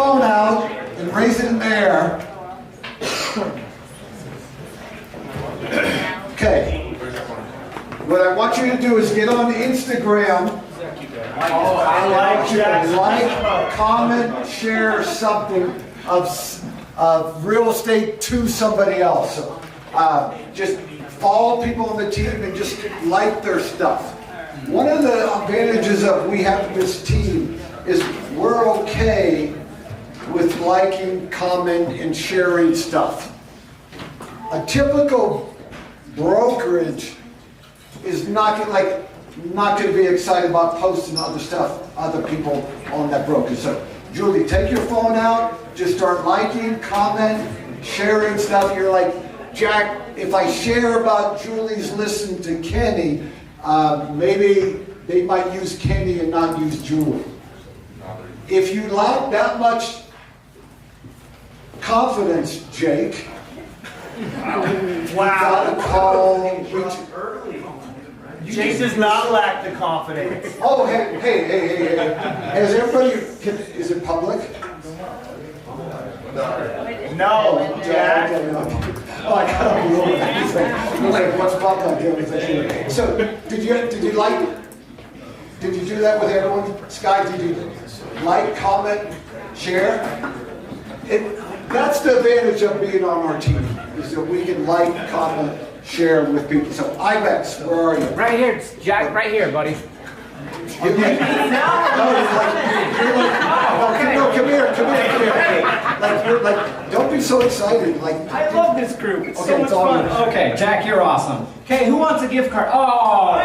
phone out and raise it in the air. Okay. What I want you to do is get on Instagram. I want you to like, comment, share something of real estate to somebody else. Just follow people on the team and just like their stuff. One of the advantages of we have this team is we're okay with liking, comment, and sharing stuff. A typical brokerage is not going to be excited about posting other stuff, other people on that brokerage. So, Julie, take your phone out, just start liking, comment, sharing stuff. You're like, Jack, if I share about Julie's listen to Kenny, maybe they might use Kenny and not use Julie. If you lack that much confidence, Jake, wow. Call. Jake does not lack the confidence. Oh, hey. Has everybody, is it public? No, Jack. Oh, I got a little bit. Like, what's public? So, did you do that with everyone? Sky, did you like, comment, share? That's the advantage of being on our team, is that we can like, comment, share with people. So, Ibex, where are you? Right here, Jack, right here, buddy. Come here. Like, don't be so excited. Like, I love this group. It's okay, so much it's all fun. yours. Okay, Jack, you're awesome. Okay, who wants a gift card? Oh!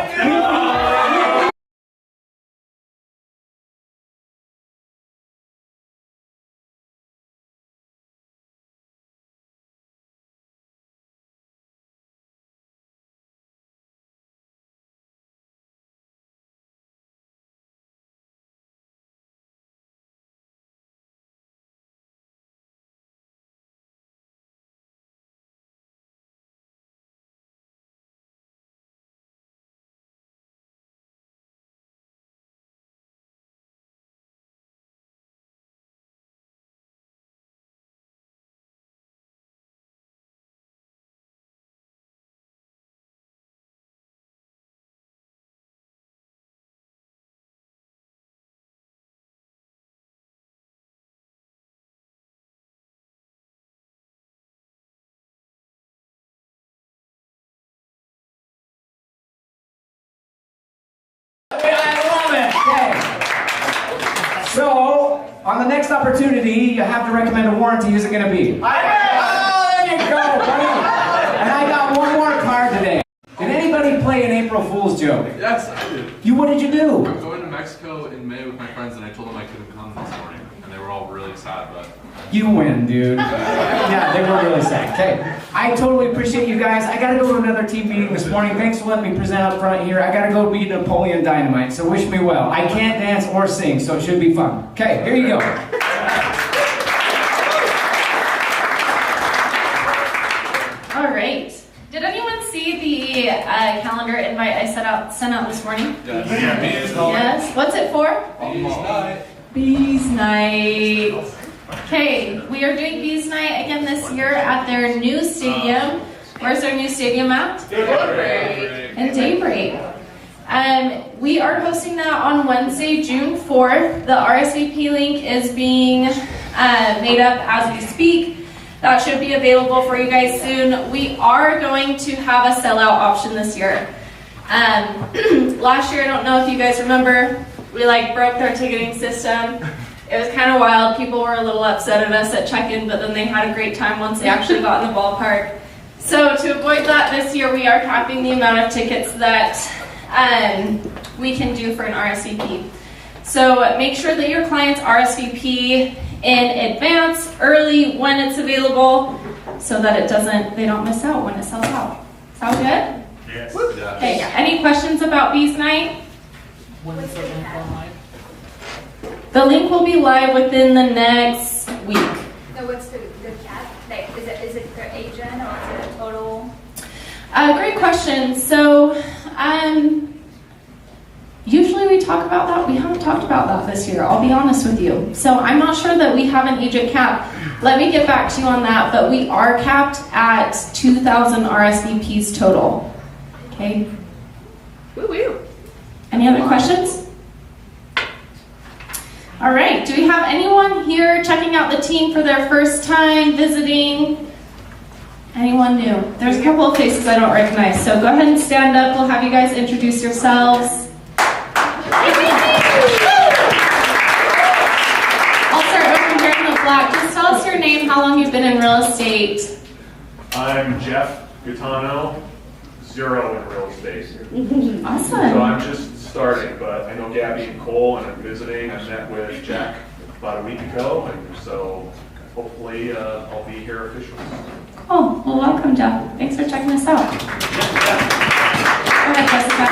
So, on the next opportunity, you have to recommend a warranty. Who's it going to be? Oh, there you go, buddy. And I got one more card today. Did anybody play an April Fool's joke? Yes, I did. What did you do? I'm going to Mexico in May with my friends, and I told them I couldn't come this morning, and they were all really sad, but... You win, dude. Yeah, they were really sad. Okay, I totally appreciate you guys. I gotta go to another team meeting this morning. Thanks for letting me present up front here. I gotta go meet Napoleon Dynamite, so wish me well. I can't dance or sing, so it should be fun. Okay, here you go. All right. Did anyone see the calendar invite I sent out this morning? Yes. Yes. What's it for? Bees night. Bees Night. Okay, we are doing Bees Night again this year at their new stadium. Where's their new stadium at? Daybreak. In Daybreak. We are hosting that on Wednesday, June 4th. The RSVP link is being made up as we speak. That should be available for you guys soon. We are going to have a sellout option this year. Last year, I don't know if you guys remember, we broke their ticketing system. It was kind of wild. People were a little upset at us at check-in, but then they had a great time once they actually got in the ballpark. So to avoid that this year, we are capping the amount of tickets that we can do for an RSVP. So make sure that your clients RSVP in advance, early, when it's available, so that they don't miss out when it sells out. Sound good? Yes. Okay, any questions about Bees Night? When's the link online? The link will be live within the next week. So what's the cap? Is it per agent or is it a total? Great question. So, Usually we talk about that. We haven't talked about that this year, I'll be honest with you. So I'm not sure that we have an agent cap. Let me get back to you on that, but we are capped at 2,000 RSVPs total. Okay? Woo-woo. Any other questions? All right, do we have anyone here checking out the team for their first time visiting? Anyone new? There's a couple of faces I don't recognize, so go ahead and stand up. We'll have you guys introduce yourselves. I'll start over here in the black. Just tell us your name, how long you've been in real estate. I'm Jeff Gaetano, 0 in real estate. So Awesome. I'm just starting, but I know Gabby and Cole, and I'm visiting. I met with Jack about a week ago, and so hopefully I'll be here officially. Oh, well, welcome, Jeff. Thanks for checking us out. Go ahead, Jessica.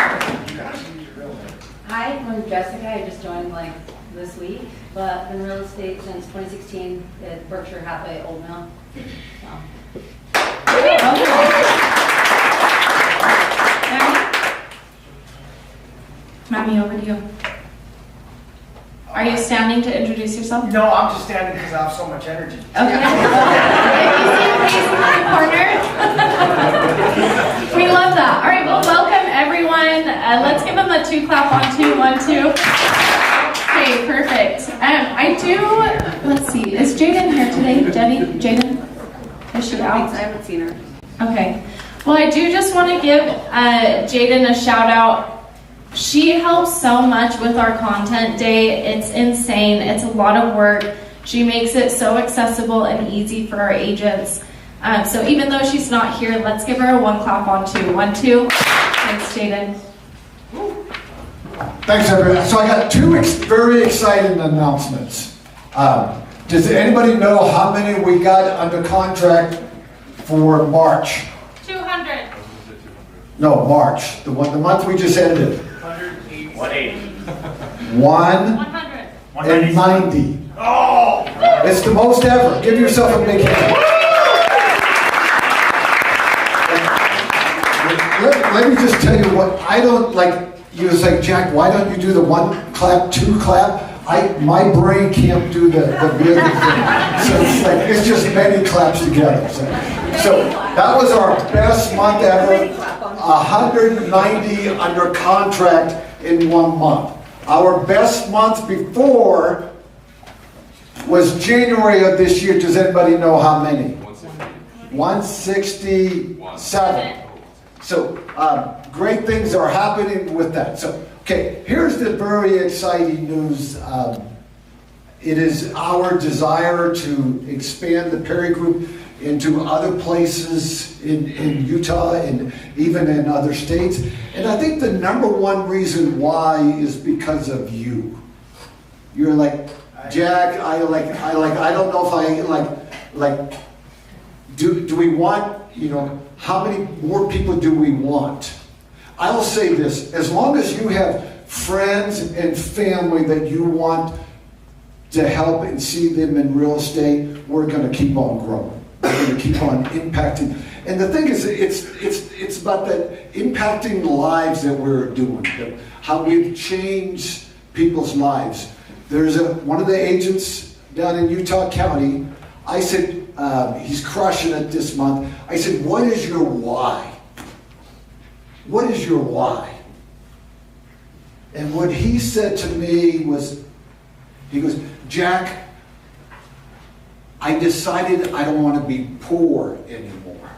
Hi, I'm Jessica. I just joined like this week, but been in real estate since 2016 at Berkshire Hathaway Old Mill. So. Mammy, over to you. Are you standing to introduce yourself? No, I'm just standing because I have so much energy. Okay. If you see a face in the corner, we love that. All right, well, welcome everyone. Let's give them a 2 clap on 2, 1, 2. Okay, perfect. I do, let's see, is Jaden here today? Jenny? Jaden? Is she out? I haven't seen her. Okay. Well, I do just want to give Jaden a shout out. She helps so much with our content day. It's insane. It's a lot of work. She makes it so accessible and easy for our agents. So even though she's not here, let's give her a 1 clap on 2. 1, 2. Thanks, Jaden. Thanks, everyone. So I got 2 very exciting announcements. Does anybody know how many we got under contract for March? 200. No, March. The month we just ended. 180. 190. Oh! It's the most ever. Give yourself a big hand. Let me just tell you what I don't like. You was like, Jack, why don't you do the 1 clap, 2 clap? My brain can't do the really thing. So it's just many claps together. So that was our best month ever. 190 under contract in 1 month. Our best month before was January of this year. Does anybody know how many? 167. So great things are happening with that. So, okay, here's the very exciting news. It is our desire to expand the Perry Group into other places in Utah and even in other states. And I think the number 1 reason why is because of you. You're like, Jack, I don't know if I do we want, how many more people do we want? I'll say this, as long as you have friends and family that you want to help and see them in real estate, we're going to keep on growing. We're going to keep on impacting. And the thing is, it's about that impacting lives that we're doing, how we've changed people's lives. There's one of the agents down in Utah County. I said, he's crushing it this month. I said, what is your why? What is your why? And what he said to me was, he goes, Jack, I decided I don't want to be poor anymore.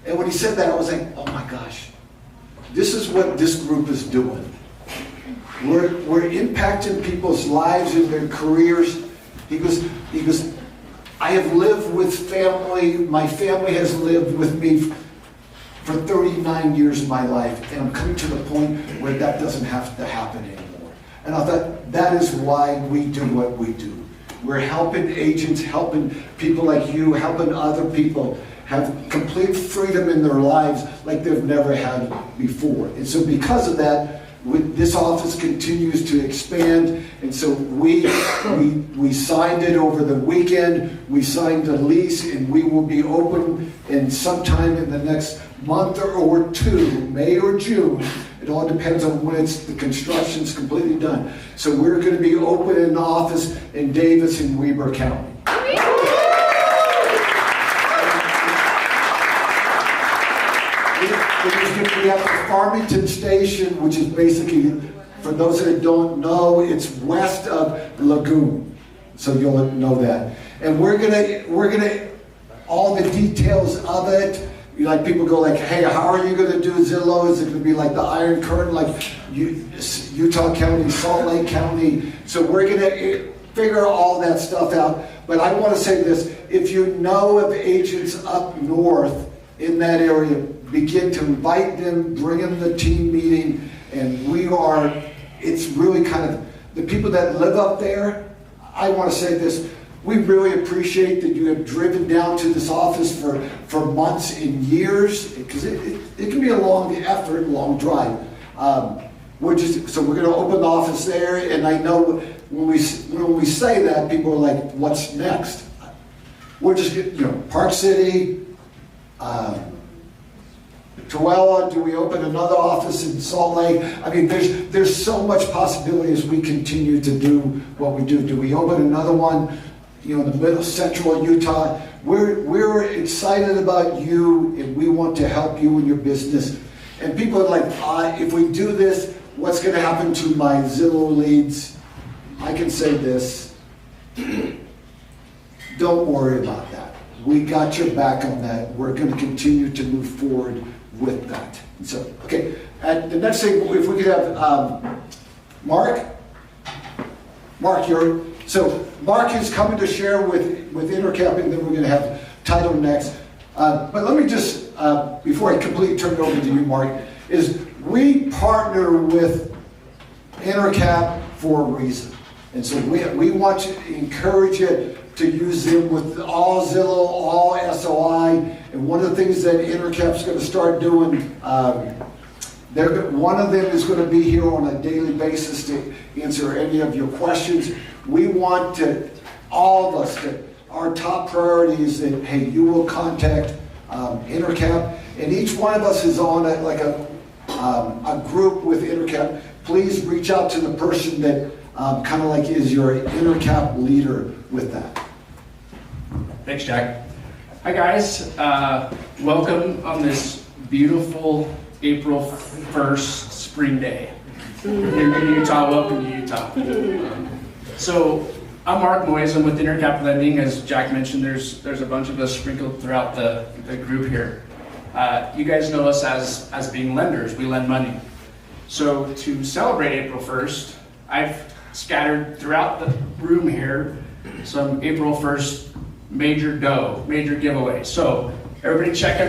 And when he said that, I was like, oh my gosh, this is what this group is doing. We're impacting people's lives and their careers. He goes, I have lived with family. My family has lived with me for 39 years of my life, and I'm coming to the point where that doesn't have to happen anymore. And I thought that is why we do what we do. We're helping agents, helping people like you, helping other people have complete freedom in their lives like they've never had before. And so because of that, This office continues to expand, and so we signed it over the weekend. We signed a lease, and we will be open in sometime in the next month or two, May or June. It all depends on when the construction's completely done. So we're going to be open in the office in Davis and Weber County. We have the Farmington Station, which is basically, for those that don't know, it's west of Lagoon. So you'll know that. And we're gonna, all the details of it, like people go like, hey, how are you gonna do Zillow? Is it gonna be like the Iron Curtain, like Utah County, Salt Lake County? So we're gonna figure all that stuff out. But I wanna say this, if you know of agents up north in that area, begin to invite them, bring them to the team meeting, and it's really kind of, the people that live up there, I want to say this, we really appreciate that you have driven down to this office for months and years, because it can be a long effort, long drive. We're going to open the office there, and I know when we say that, people are like, what's next? We're just, Park City, Tooele, do we open another office in Salt Lake? I mean, there's so much possibility as we continue to do what we do. Do we open another one, in the middle central Utah? We're excited about you, and we want to help you in your business. And people are like, if we do this, what's going to happen to my Zillow leads? I can say this. Don't worry about that. We got your back on that. We're going to continue to move forward with that. And so, okay, and the next thing, if we could have Mark. Mark is coming to share with Intercap, and then we're going to have Title next. But let me just, before I completely turn it over to you, Mark, is we partner with Intercap for a reason. And so we want to encourage you to use them with all Zillow, all SOI. And one of the things that Intercap's going to start doing, one of them is going to be here on a daily basis to answer any of your questions. We want to, all of us, our top priority is that, hey, you will contact Intercap, and each one of us is on a group with Intercap. Please reach out to the person that kind of like is your Intercap leader with that. Thanks, Jack. Hi, guys. Welcome on this beautiful April 1st spring day. You're in Utah. Welcome to Utah. So I'm Mark Moyes. I'm with Intercap Lending. As Jack mentioned, there's a bunch of us sprinkled throughout the group here. You guys know us as being lenders. We lend money. So to celebrate April 1st, I've scattered throughout the room here some April 1st major giveaway. So everybody check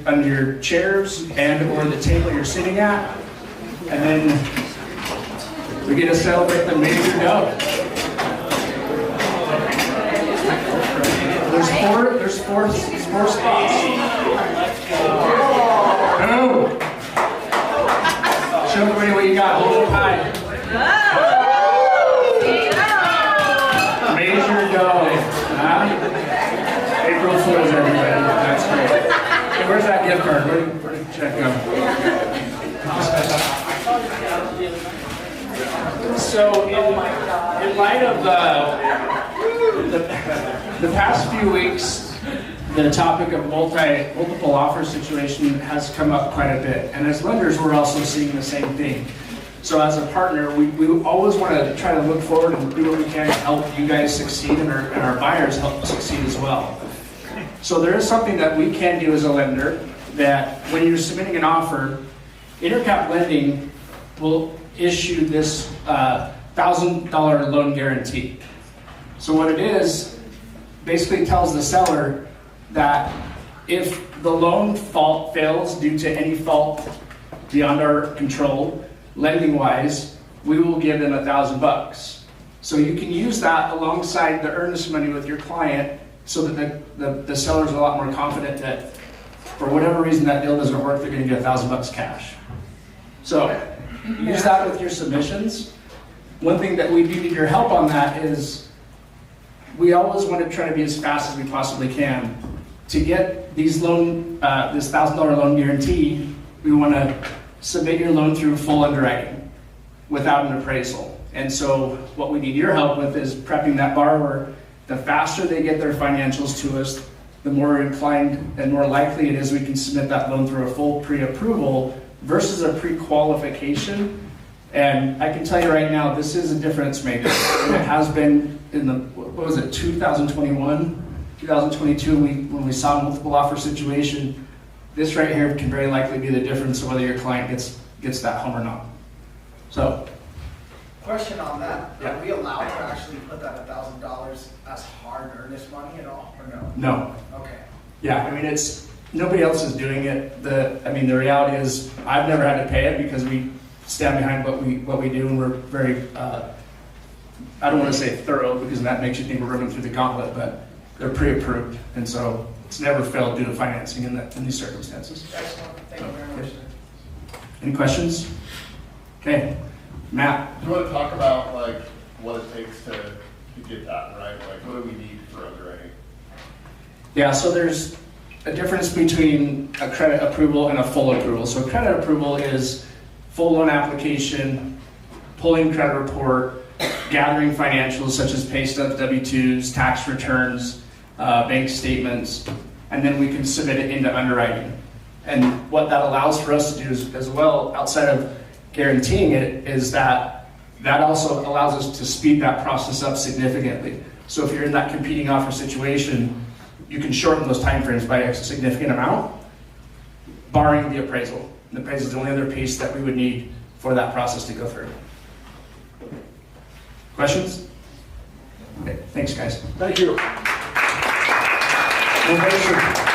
under your chairs and or the table you're sitting at, and then we get to celebrate the major dough. There's four spots. Oh! Show everybody what you got. Hold it high. Major dough. April Fools, everybody. That's great. Hey, where's that gift card? Where did check go? So, in light of the past few weeks, the topic of multiple offer situation has come up quite a bit. And as lenders, we're also seeing the same thing. So as a partner, we always want to try to look forward and do what we can to help you guys succeed and our buyers help succeed as well. So there is something that we can do as a lender, that when you're submitting an offer, Intercap Lending will issue this $1,000 loan guarantee. So what it is, basically tells the seller that if the loan fails due to any fault beyond our control, lending-wise, we will give them $1,000. So you can use that alongside the earnest money with your client, so that the seller's a lot more confident that for whatever reason that deal doesn't work, they're going to get $1,000 cash. So use that with your submissions. One thing that we do need your help on that is we always want to try to be as fast as we possibly can. To get these loan, this $1,000 loan guarantee, we want to submit your loan through full underwriting without an appraisal. And so what we need your help with is prepping that borrower. The faster they get their financials to us, the more inclined and more likely it is we can submit that loan through a full pre-approval versus a pre-qualification. And I can tell you right now, this is a difference maker. And it has been in the, what was it, 2021, 2022, when we saw a multiple offer situation. This right here can very likely be the difference of whether your client gets that home or not. So, Question on that, Yeah. are we allowed to actually put that $1,000 as hard earnest money at all, or no? no. Okay. Yeah, I mean, nobody else is doing it. The reality is I've never had to pay it because we stand behind what we do, and we're very, I don't want to say thorough because that makes you think we're running through the gauntlet, but they're pre-approved, and so it's never failed due to financing in these circumstances. Excellent, thank you very much. Any questions? Okay, Matt. Do you want to talk about like what it takes to get that, right? Like what do we need for underwriting? Yeah, so there's a difference between a credit approval and a full approval. So credit approval is full loan application, pulling credit report, gathering financials such as pay stubs, W-2s, tax returns, bank statements, and then we can submit it into underwriting. And what that allows for us to do is, as well, outside of guaranteeing it, is that also allows us to speed that process up significantly. So if you're in that competing offer situation, you can shorten those timeframes by a significant amount, barring the appraisal. The appraisal is the only other piece that we would need for that process to go through. Questions? Okay, thanks, guys. Thank you. No pressure.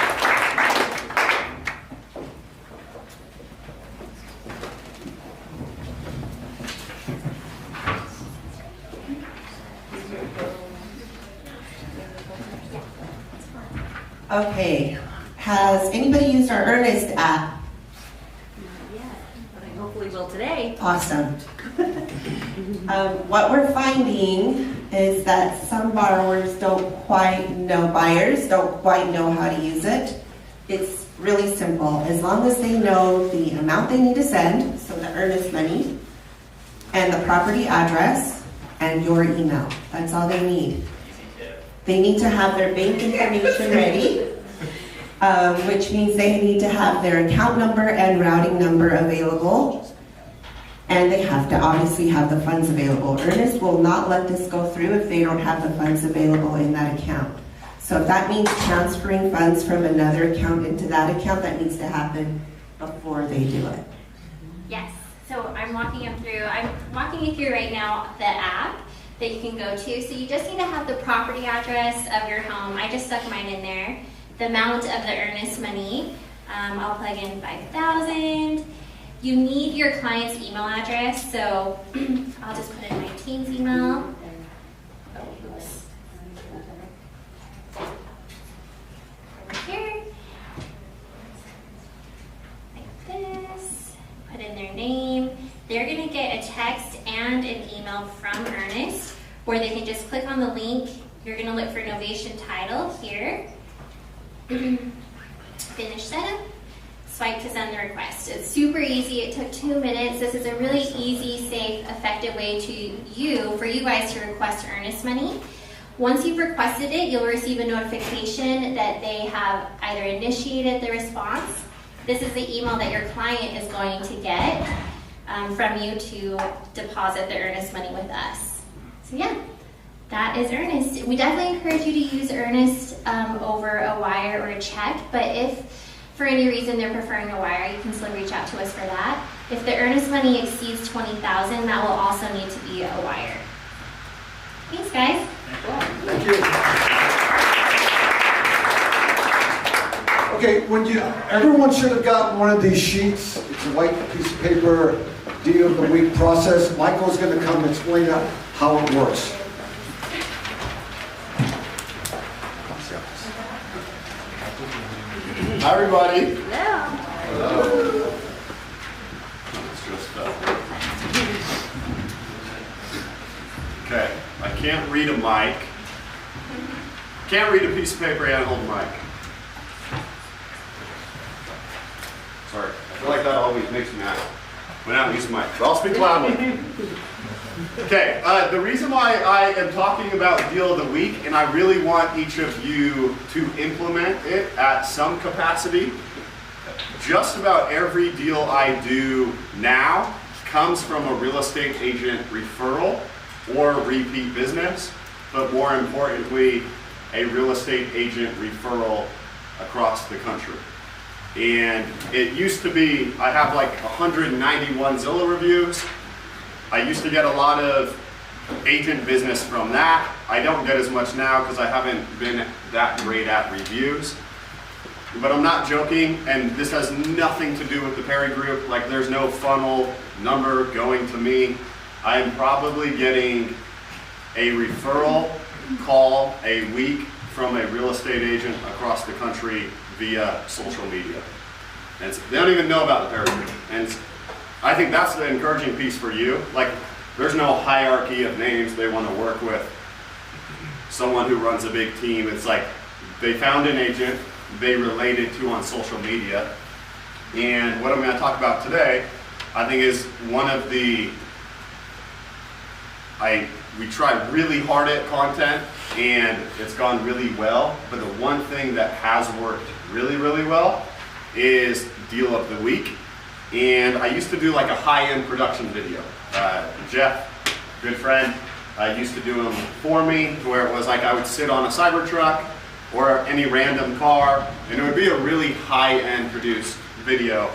Okay, has anybody used our Earnest app? Not yet, but I hopefully will today. Awesome. What we're finding is that some borrowers buyers don't quite know how to use it. It's really simple. As long as they know the amount they need to send, so the earnest money, and the property address, and your email. That's all they need. They need to have their bank information ready, which means they need to have their account number and routing number available. And they have to obviously have the funds available. Earnest will not let this go through if they don't have the funds available in that account. So if that means transferring funds from another account into that account, that needs to happen before they do it. Yes, so I'm walking you through right now the app that you can go to. So you just need to have the property address of your home. I just stuck mine in there. The amount of the earnest money. I'll plug in 5,000. You need your client's email address, so I'll just put in my team's email. Oh, oops. Over here. Like this. Put in their name. They're going to get a text and an email from Earnest where they can just click on the link. You're going to look for Novation Title here. Finish setup. Swipe to send the request. It's super easy. It took 2 minutes. This is a really easy, safe, effective way for you guys to request earnest money. Once you've requested it, you'll receive a notification that they have either initiated the response. This is the email that your client is going to get from you to deposit the earnest money with us. So yeah, that is Earnest. We definitely encourage you to use Earnest over a wire or a check, but if for any reason they're preferring a wire, you can still reach out to us for that. If the earnest money exceeds $20,000, that will also need to be a wire. Thanks, guys. Thank you. Okay, everyone should have gotten one of these sheets. It's a white piece of paper, deal of the week process. Michael's going to come and explain how it works. Hi, everybody. Hello. Hello. It's just Okay, I can't read a mic. Can't read a piece of paper and hold a mic. Sorry, I feel like that always makes me mad when I don't use a mic. But I'll speak loudly. Okay, the reason why I am talking about Deal of the Week, and I really want each of you to implement it at some capacity, just about every deal I do now comes from a real estate agent referral or repeat business, but more importantly, a real estate agent referral across the country. And it used to be, I have like 191 Zillow reviews. I used to get a lot of agent business from that. I don't get as much now because I haven't been that great at reviews. But I'm not joking, and this has nothing to do with the Perry Group. Like, there's no funnel number going to me. I'm probably getting a referral call a week from a real estate agent across the country via social media. And they don't even know about the Perry Group. And I think that's the encouraging piece for you. Like, there's no hierarchy of names they want to work with. Someone who runs a big team, it's like they found an agent they related to on social media. And what I'm going to talk about today, I think, is one of the, we tried really hard at content and it's gone really well, but the one thing that has worked really, really well is Deal of the Week. And I used to do like a high-end production video. Jeff, good friend, used to do them for me, where it was like I would sit on a Cybertruck or any random car, and it would be a really high-end produced video,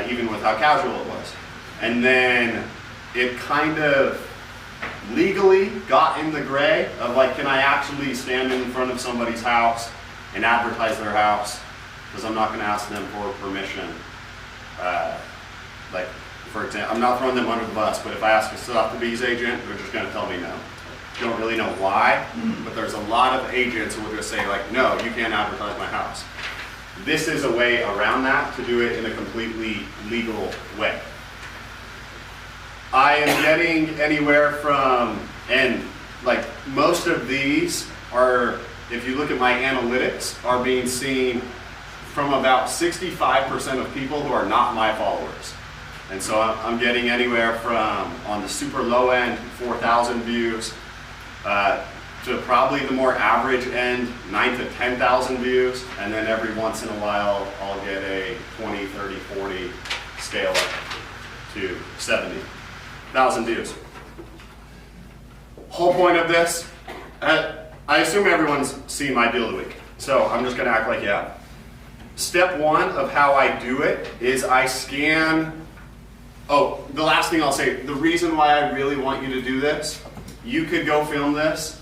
even with how casual it was. And then it kind of legally got in the gray of like, can I actually stand in front of somebody's house and advertise their house? Because I'm not going to ask them for permission. Like, for example, I'm not throwing them under the bus, but if I ask a Sotheby's agent, they're just going to tell me no. Don't really know why, but there's a lot of agents who will just say like, no, you can't advertise my house. This is a way around that to do it in a completely legal way. I am getting anywhere from, and like most of these are, if you look at my analytics, are being seen from about 65% of people who are not my followers. And so I'm getting anywhere from, on the super low end, 4,000 views, to probably the more average end, 9,000 to 10,000 views. And then every once in a while, I'll get a 20, 30, 40 scale up to 70,000 views. Whole point of this, I assume everyone's seen my Deal of the Week. So I'm just gonna act like, yeah. Step one of how I do it is I scan. Oh, the last thing I'll say, the reason why I really want you to do this, you could go film this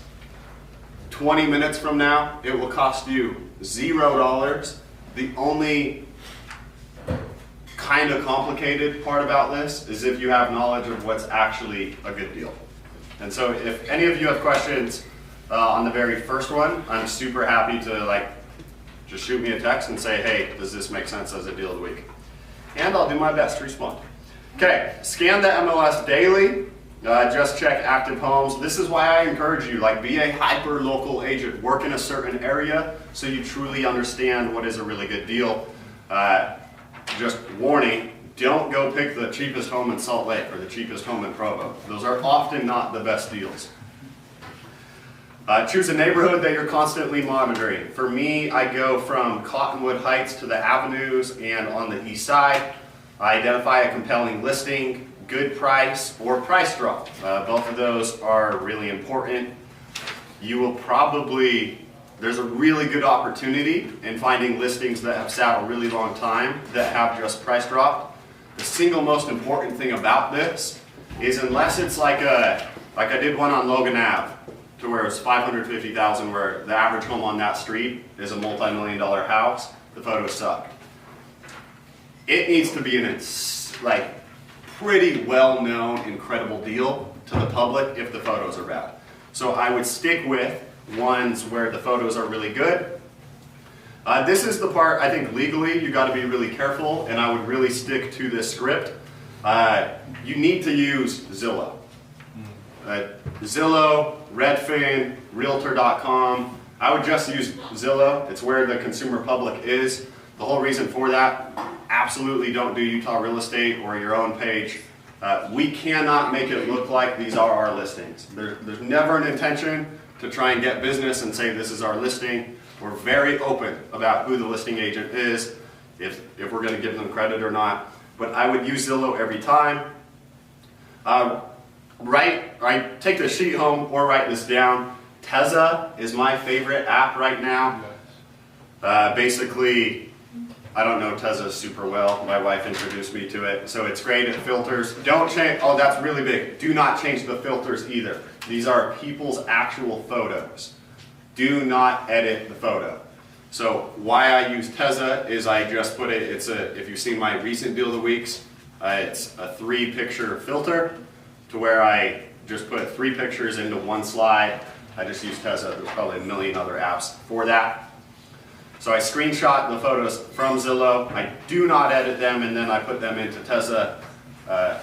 20 minutes from now. It will cost you $0. The only kind of complicated part about this is if you have knowledge of what's actually a good deal. And so if any of you have questions on the very first one, I'm super happy to like just shoot me a text and say, hey, does this make sense as a Deal of the Week? And I'll do my best to respond. Okay, scan the MLS daily. Just check active homes. This is why I encourage you, like, be a hyper local agent. Work in a certain area so you truly understand what is a really good deal. Just warning, don't go pick the cheapest home in Salt Lake or the cheapest home in Provo. Those are often not the best deals. Choose a neighborhood that you're constantly monitoring. For me, I go from Cottonwood Heights to the Avenues and on the east side. I identify a compelling listing, good price, or price drop. Both of those are really important. You will probably, there's a really good opportunity in finding listings that have sat a really long time that have just price dropped. The single most important thing about this is unless it's like I did one on Logan Ave, to where it's $550,000, where the average home on that street is a multi-million-dollar house, the photos suck. It needs to be an like pretty well-known, incredible deal to the public if the photos are bad. So I would stick with ones where the photos are really good. This is the part, I think legally, you gotta be really careful, and I would really stick to this script. You need to use Zillow. Zillow, Redfin, Realtor.com. I would just use Zillow. It's where the consumer public is. The whole reason for that, absolutely don't do Utah Real Estate or your own page. We cannot make it look like these are our listings. There's never an intention to try and get business and say this is our listing. We're very open about who the listing agent is, if we're going to give them credit or not. But I would use Zillow every time. Take the sheet home or write this down. Tezza is my favorite app right now. Basically, I don't know Tezza super well. My wife introduced me to it. So it's great at filters. Don't change, oh, that's really big. Do not change the filters either. These are people's actual photos. Do not edit the photo. So why I use Tezza is I just put it, if you've seen my recent deal of the weeks, it's a 3-picture filter to where I just put 3 pictures into one slide. I just use Tezza. There's probably a million other apps for that. So I screenshot the photos from Zillow. I do not edit them, and then I put them into Tezza.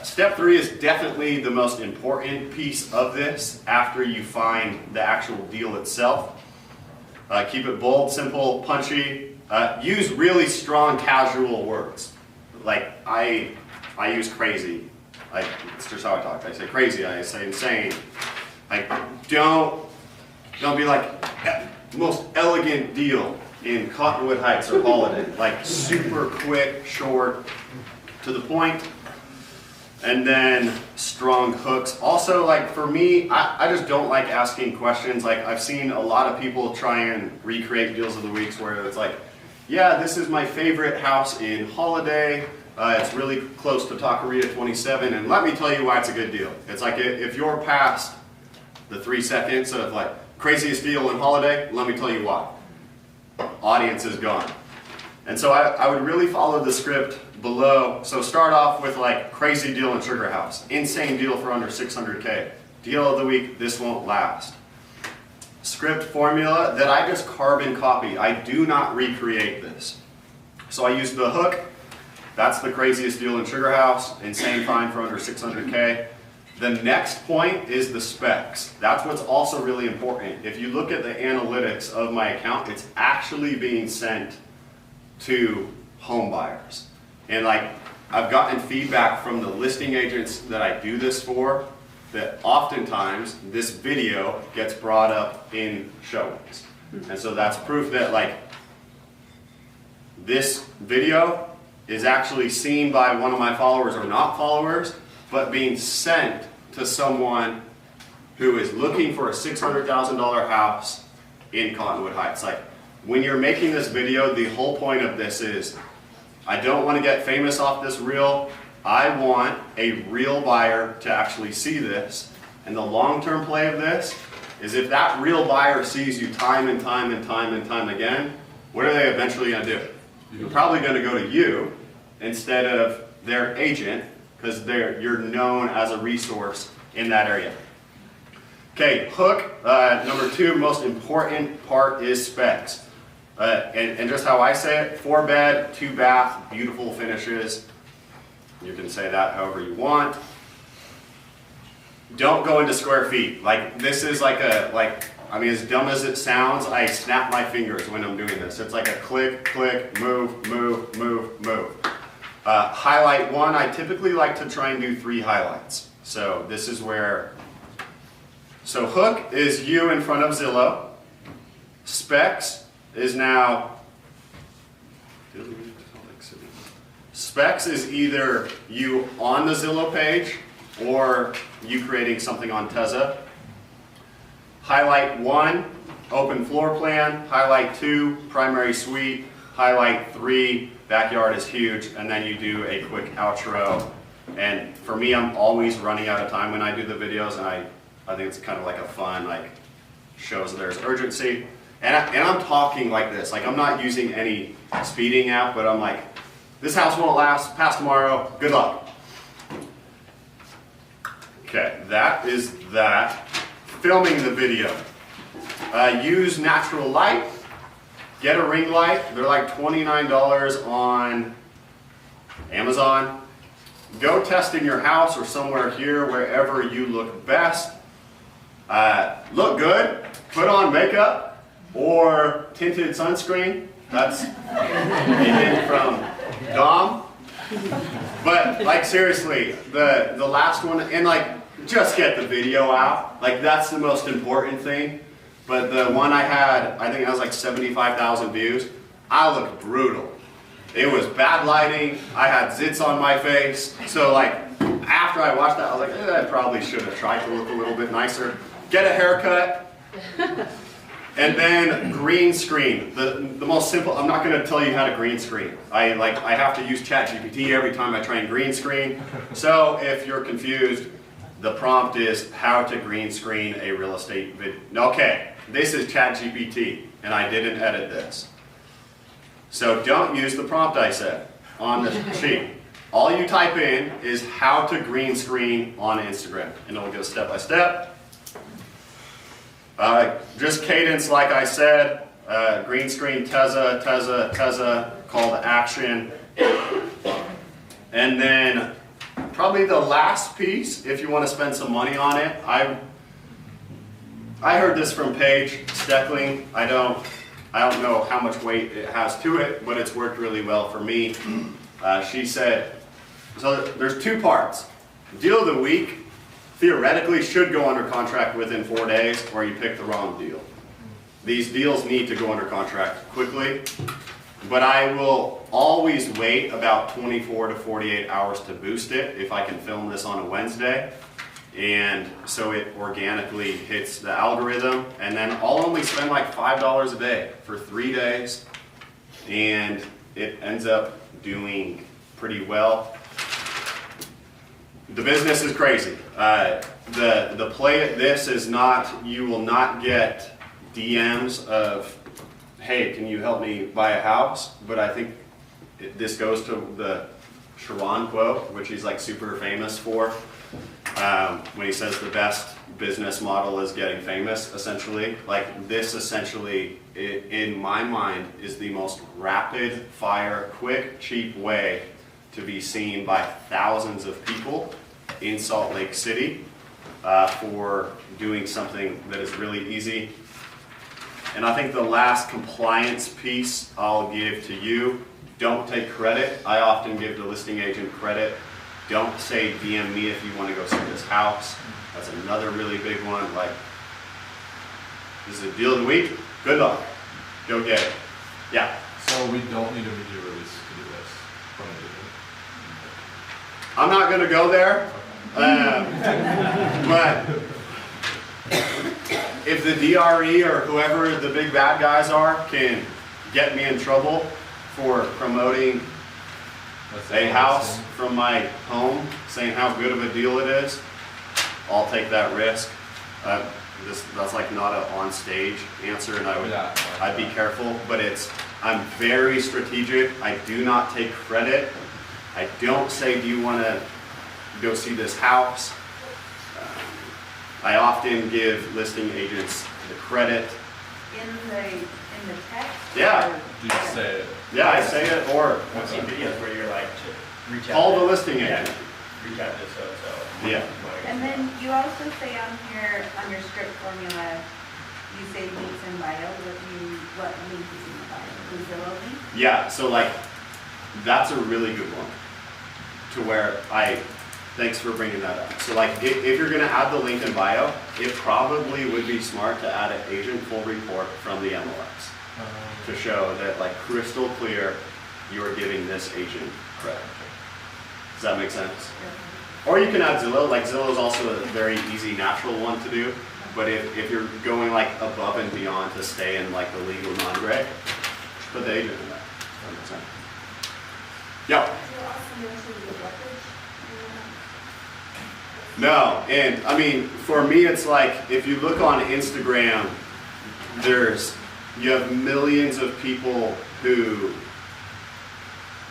Step 3 is definitely the most important piece of this after you find the actual deal itself. Keep it bold, simple, punchy. Use really strong casual words. Like I use crazy. It's just how I talk. I say crazy, I say insane. Don't be like, most elegant deal in Cottonwood Heights or Holiday. Like super quick, short, to the point. And then strong hooks. Also, like for me, I just don't like asking questions. Like I've seen a lot of people try and recreate deals of the weeks where it's like, yeah, this is my favorite house in Holiday. It's really close to Taqueria 27, and let me tell you why it's a good deal. It's like if you're past the 3 seconds of like craziest deal in Holiday, let me tell you why. Audience is gone. And so I would really follow the script below. So start off with like crazy deal in Sugar House, insane deal for under 600K, deal of the week, this won't last. Script formula that I just carbon copy. I do not recreate this. So I use the hook. That's the craziest deal in Sugar House, insane find for under 600K. The next point is the specs. That's what's also really important. If you look at the analytics of my account, it's actually being sent to home buyers. And like I've gotten feedback from the listing agents that I do this for, that oftentimes this video gets brought up in showings. And so that's proof that like this video is actually seen by one of my followers or not followers, but being sent to someone who is looking for a $600,000 house in Cottonwood Heights. Like when you're making this video, the whole point of this is, I don't want to get famous off this reel. I want a real buyer to actually see this. And the long-term play of this is if that real buyer sees you time and time and time and time again, what are they eventually going to do? You're probably going to go to you instead of their agent, because you're known as a resource in that area. Okay, hook, number 2, most important part is specs. And just how I say it, 4-bed, 2-bath, beautiful finishes. You can say that however you want. Don't go into square feet. Like this is like I mean, as dumb as it sounds, I snap my fingers when I'm doing this. It's like a click, click, move, move, move, move. Highlight 1, I typically like to try and do 3 highlights. So this is where, so hook is you in front of Zillow. Specs is now, specs is either you on the Zillow page or you creating something on Tezza. Highlight 1, open floor plan. Highlight 2, primary suite. Highlight 3, backyard is huge. And then you do a quick outro. And for me, I'm always running out of time when I do the videos, and I think it's kind of like a fun, like, shows there's urgency. And I'm talking like this. Like, I'm not using any speeding app, but I'm like, this house won't last past tomorrow. Good luck. Okay, that is that. Filming the video. Use natural light. Get a ring light. They're like $29 on Amazon. Go test in your house or somewhere here, wherever you look best. Look good, put on makeup, or tinted sunscreen. That's a hint from Dom. But like seriously, the last one, and like just get the video out. Like that's the most important thing. But the one I had, I think it was like 75,000 views. I looked brutal. It was bad lighting. I had zits on my face. So like after I watched that, I was like, I probably should have tried to look a little bit nicer. Get a haircut. And then green screen. The most simple, I'm not gonna tell you how to green screen. I have to use ChatGPT every time I try and green screen. So if you're confused, the prompt is how to green screen a real estate video. Okay, this is ChatGPT, and I didn't edit this. So don't use the prompt I said on the sheet. All you type in is how to green screen on Instagram, and it'll go step by step. Just cadence, like I said, green screen, Teza, call to action. And then probably the last piece, if you want to spend some money on it, I heard this from Paige Steckling. I don't know how much weight it has to it, but it's worked really well for me. She said, so there's two parts. Deal of the week theoretically should go under contract within 4 days, or you pick the wrong deal. These deals need to go under contract quickly, but I will always wait about 24 to 48 hours to boost it if I can film this on a Wednesday. And so it organically hits the algorithm, and then I'll only spend like $5 a day for 3 days, and it ends up doing pretty well. The business is crazy. The play at this is not, you will not get DMs of, hey, can you help me buy a house? But I think this goes to the Sharon quote, which he's like super famous for, when he says the best business model is getting famous, essentially. Like this essentially, in my mind, is the most rapid fire, quick, cheap way to be seen by thousands of people in Salt Lake City for doing something that is really easy. And I think the last compliance piece I'll give to you, don't take credit. I often give the listing agent credit. Don't say DM me if you want to go see this house. That's another really big one. Like, this is a deal of the week. Good luck. Go get it. Yeah. So we don't need a media release to do this from the agent. I'm not going to go there, but if the DRE or whoever the big bad guys are can get me in trouble for promoting a house from my home, saying how good of a deal it is, I'll take that risk. That's like not an on-stage answer, and I'd be careful, but I'm very strategic. I do not take credit. I don't say, do you want to go see this house? I often give listing agents the credit. In the text? Yeah. Do you say it? Yeah, I say it, or I've seen videos where you're like, reach out. call the listing agent. Reach out to so. Yeah. And then you also say on here, under script formula, you say links in bio. What link is in the bio? The Zillow link? Yeah, so like, that's a really good one. To where thanks for bringing that up. So like, if you're gonna add the link in bio, it probably would be smart to add an agent full report from the MLS to show that like crystal clear, you are giving this agent credit. Does that make sense? Yeah. Or you can add Zillow. Like Zillow is also a very easy, natural one to do. But if you're going like above and beyond to stay in like the legal non-gray, put the agent in that. That makes sense. Yep. No, and I mean, for me, it's like, if you look on Instagram, you have millions of people who,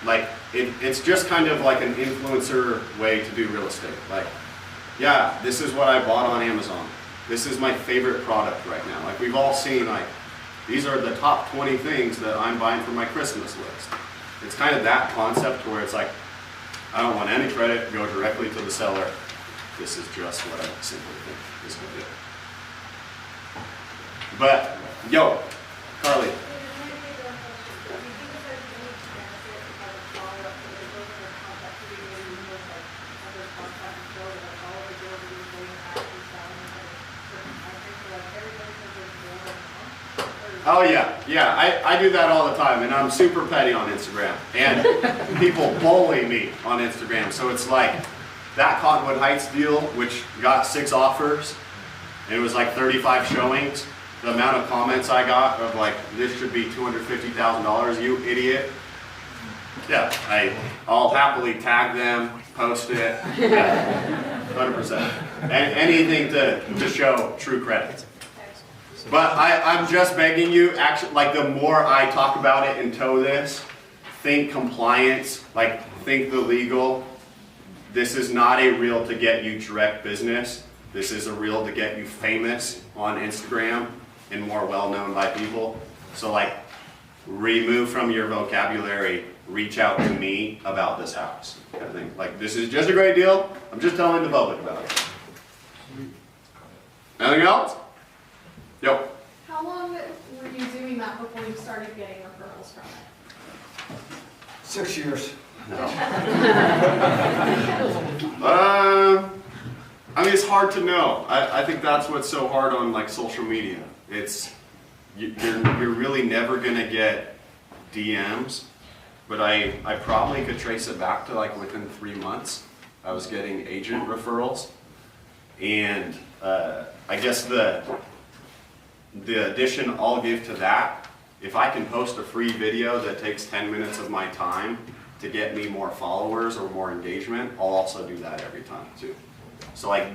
like, it's just kind of like an influencer way to do real estate. Like, yeah, this is what I bought on Amazon. This is my favorite product right now. Like, we've all seen, like, these are the top 20 things that I'm buying for my Christmas list. It's kind of that concept where it's like, I don't want any credit, go directly to the seller. This is just what I simply think is good. But, yo, Carly. Oh yeah, I do that all the time, and I'm super petty on Instagram, and people bully me on Instagram, so it's like that Cottonwood Heights deal, which got 6 offers, and it was like 35 showings, the amount of comments I got of like, this should be $250,000, you idiot. Yeah, I'll happily tag them, post it, yeah, 100%. And anything to show true credit. But I'm just begging you, actually, like the more I talk about it and toe this, think compliance, like think the legal. This is not a reel to get you direct business. This is a reel to get you famous on Instagram and more well known by people. So like, remove from your vocabulary, reach out to me about this house. Kind of thing. Like, this is just a great deal. I'm just telling the public about it. Anything else? Yo. How long were you doing that before you started getting referrals from it? 6 years. No. I mean, it's hard to know. I think that's what's so hard on like social media. It's you're really never gonna get DMs, but I probably could trace it back to like within 3 months. I was getting agent referrals, and I guess the addition I'll give to that, if I can post a free video that takes 10 minutes of my time to get me more followers or more engagement, I'll also do that every time too. So like,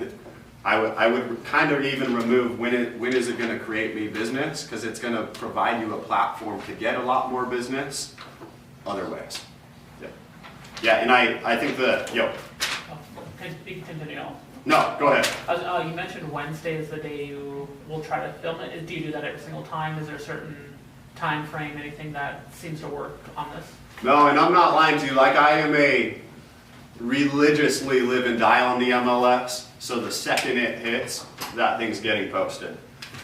I would kind of even remove when is it going to create me business, because it's going to provide you a platform to get a lot more business other ways. Yeah, yeah, and I think yo. Can you continue? No, go ahead. You mentioned Wednesday is the day you will try to film it. Do you do that every single time? Is there a certain time frame, anything that seems to work on this? No, and I'm not lying to you. Like, I am a religiously live and die on the MLS. So the second it hits, that thing's getting posted.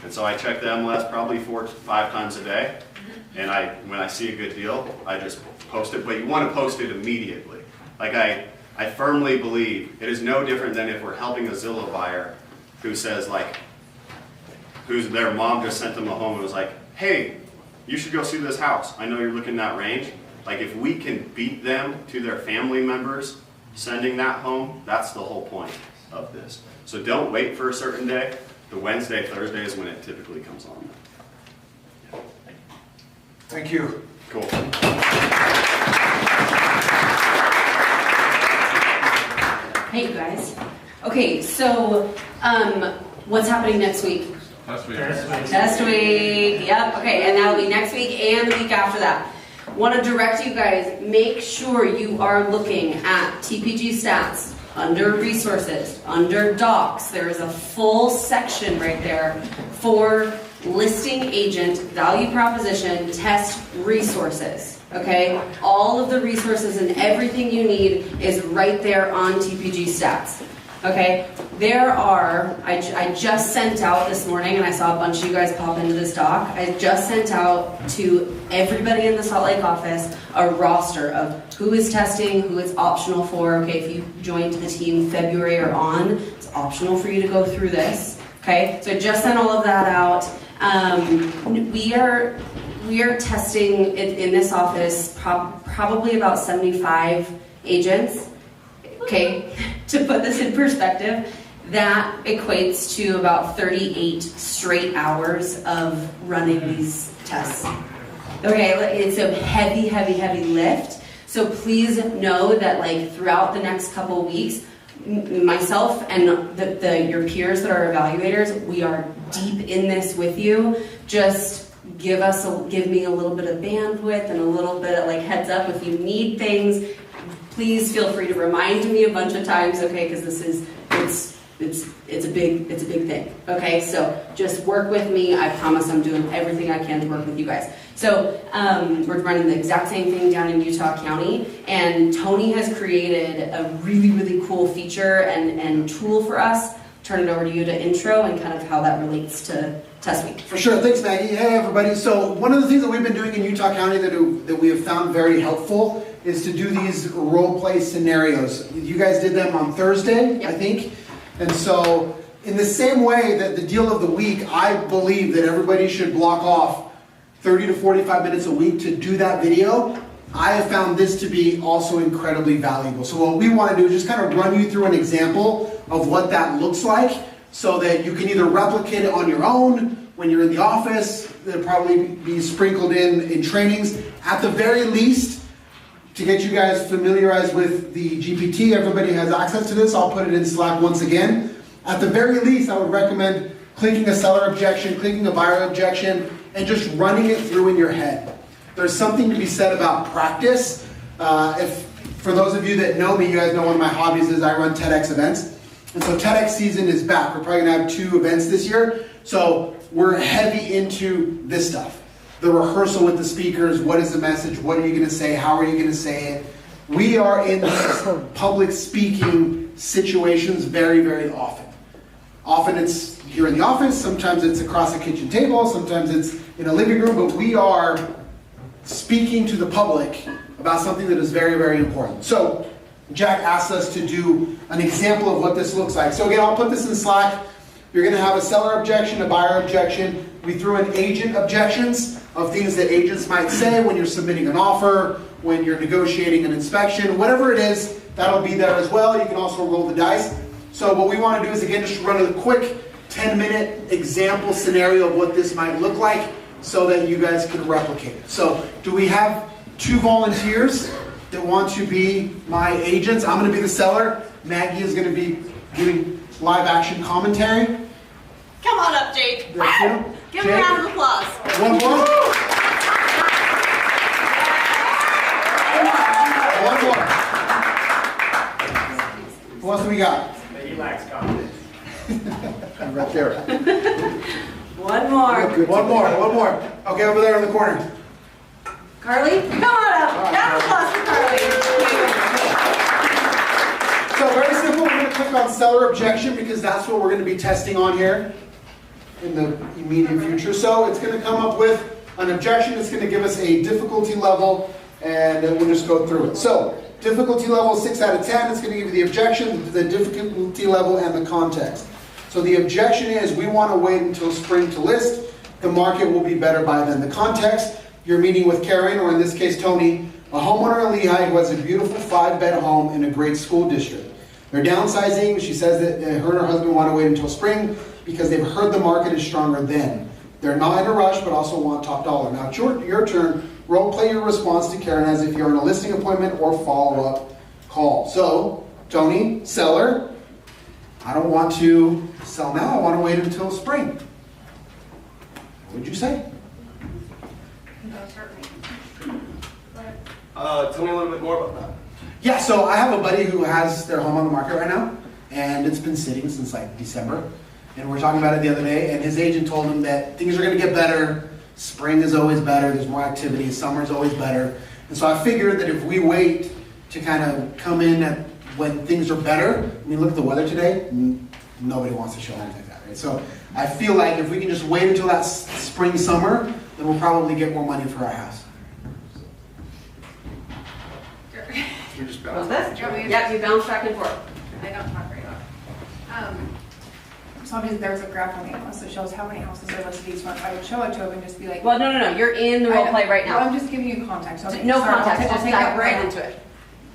And so I check the MLS probably 4 to 5 times a day. And when I see a good deal, I just post it. But you want to post it immediately. Like, I firmly believe it is no different than if we're helping a Zillow buyer who says like, their mom just sent them a home and was like, hey, you should go see this house. I know you're looking in that range. Like, if we can beat them to their family members sending that home, that's the whole point of this. So don't wait for a certain day. The Wednesday, Thursday is when it typically comes on. Yeah. Thank you. Cool. Hey, you guys. Okay, so what's happening next week? Test week. Test week. Yep. Okay, and that'll be next week and the week after that. Want to direct you guys, make sure you are looking at TPG stats under resources, under docs. There is a full section right there for listing agent, value proposition, test resources. Okay, all of the resources and everything you need is right there on TPG stats. Okay, there are, I just sent out this morning, and I saw a bunch of you guys pop into this doc. I just sent out to everybody in the Salt Lake office a roster of who is testing, who it's optional for. Okay, if you joined the team February or on, it's optional for you to go through this. Okay, so I just sent all of that out. We are testing in this office probably about 75 agents. Okay, to put this in perspective, that equates to about 38 straight hours of running these tests. Okay, it's a heavy, heavy, heavy lift. So please know that like throughout the next couple weeks, myself and your peers that are evaluators, we are deep in this with you. Just give me a little bit of bandwidth and a little bit of like heads up if you need things. Please feel free to remind me a bunch of times, okay? Because this is it's a big thing, okay? So just work with me. I promise I'm doing everything I can to work with you guys. So we're running the exact same thing down in Utah County, and Tony has created a really, really cool feature and tool for us. Turn it over to you to intro and kind of how that relates to test week. For sure. Thanks, Maggie. Hey, everybody. So one of the things that we've been doing in Utah County that we have found very helpful is to do these role play scenarios. You guys did them on Thursday, I think. And so in the same way that the deal of the week, I believe that everybody should block off 30 to 45 minutes a week to do that video. I have found this to be also incredibly valuable. So what we want to do is just kind of run you through an example of what that looks like so that you can either replicate it on your own when you're in the office. They'll probably be sprinkled in trainings. At the very least, to get you guys familiarized with the GPT, everybody has access to this. I'll put it in Slack once again. At the very least, I would recommend clicking a seller objection, clicking a buyer objection, and just running it through in your head. There's something to be said about practice. For those of you that know me, you guys know one of my hobbies is I run TEDx events. And so TEDx season is back. We're probably going to have 2 events this year. So we're heavy into this stuff. The rehearsal with the speakers. What is the message? What are you going to say? How are you going to say it? We are in these public speaking situations very, very often. Often it's here in the office. Sometimes it's across a kitchen table. Sometimes it's in a living room. But we are speaking to the public about something that is very, very important. So Jack asked us to do an example of what this looks like. So again, I'll put this in Slack. You're going to have a seller objection, a buyer objection. We threw in agent objections of things that agents might say when you're submitting an offer, when you're negotiating an inspection, whatever it is, that'll be there as well. You can also roll the dice. So what we want to do is, again, just run a quick 10-minute example scenario of what this might look like so that you guys can replicate it. So do we have 2 volunteers that want to be my agents? I'm going to be the seller. Maggie is going to be giving live action commentary. Come on up, Jake. Give him a Jake. round of applause. One more. One more. What else do we got? He lacks confidence. Right there. One more. Good. One more. Okay, over there in the corner. Carly, come on up. Round of applause for Carly. So very simple. We're going to click on seller objection because that's what we're going to be testing on here in the immediate future. So it's going to come up with an objection. It's going to give us a difficulty level, and we'll just go through it. So difficulty level 6 out of 10. It's going to give you the objection, the difficulty level, and the context. So the objection is we want to wait until spring to list. The market will be better by then. The context, you're meeting with Karen, or in this case Tony, a homeowner in Lehigh who has a beautiful 5-bed home in a great school district. They're downsizing. She says that her and her husband want to wait until spring because they've heard the market is stronger then. They're not in a rush, but also want top dollar. Now it's your turn. Role play your response to Karen as if you're in a listing appointment or follow-up call. So, Tony, seller, I don't want to sell now. I want to wait until spring. What would you say? Tell me a little bit more about that. Yeah, so I have a buddy who has their home on the market right now, and it's been sitting since like December. And we were talking about it the other day, and his agent told him that things are going to get better. Spring is always better. There's more activity. Summer is always better. And so I figured that if we wait to kind of come in at when things are better, I mean, look at the weather today. Nobody wants to show homes like that, right? So I feel like if we can just wait until that spring, summer, then we'll probably get more money for our house. You're just What's bouncing. this? Yep, you bounce back and forth. I don't talk very loud. So obviously there's a graph on the MLS that shows how many houses are listed each month. I would show it to him and just be like, Well, no. You're in the role play right now. Well, I'm just giving you context. Okay, No sorry, context. I'll Just take dive that right into it.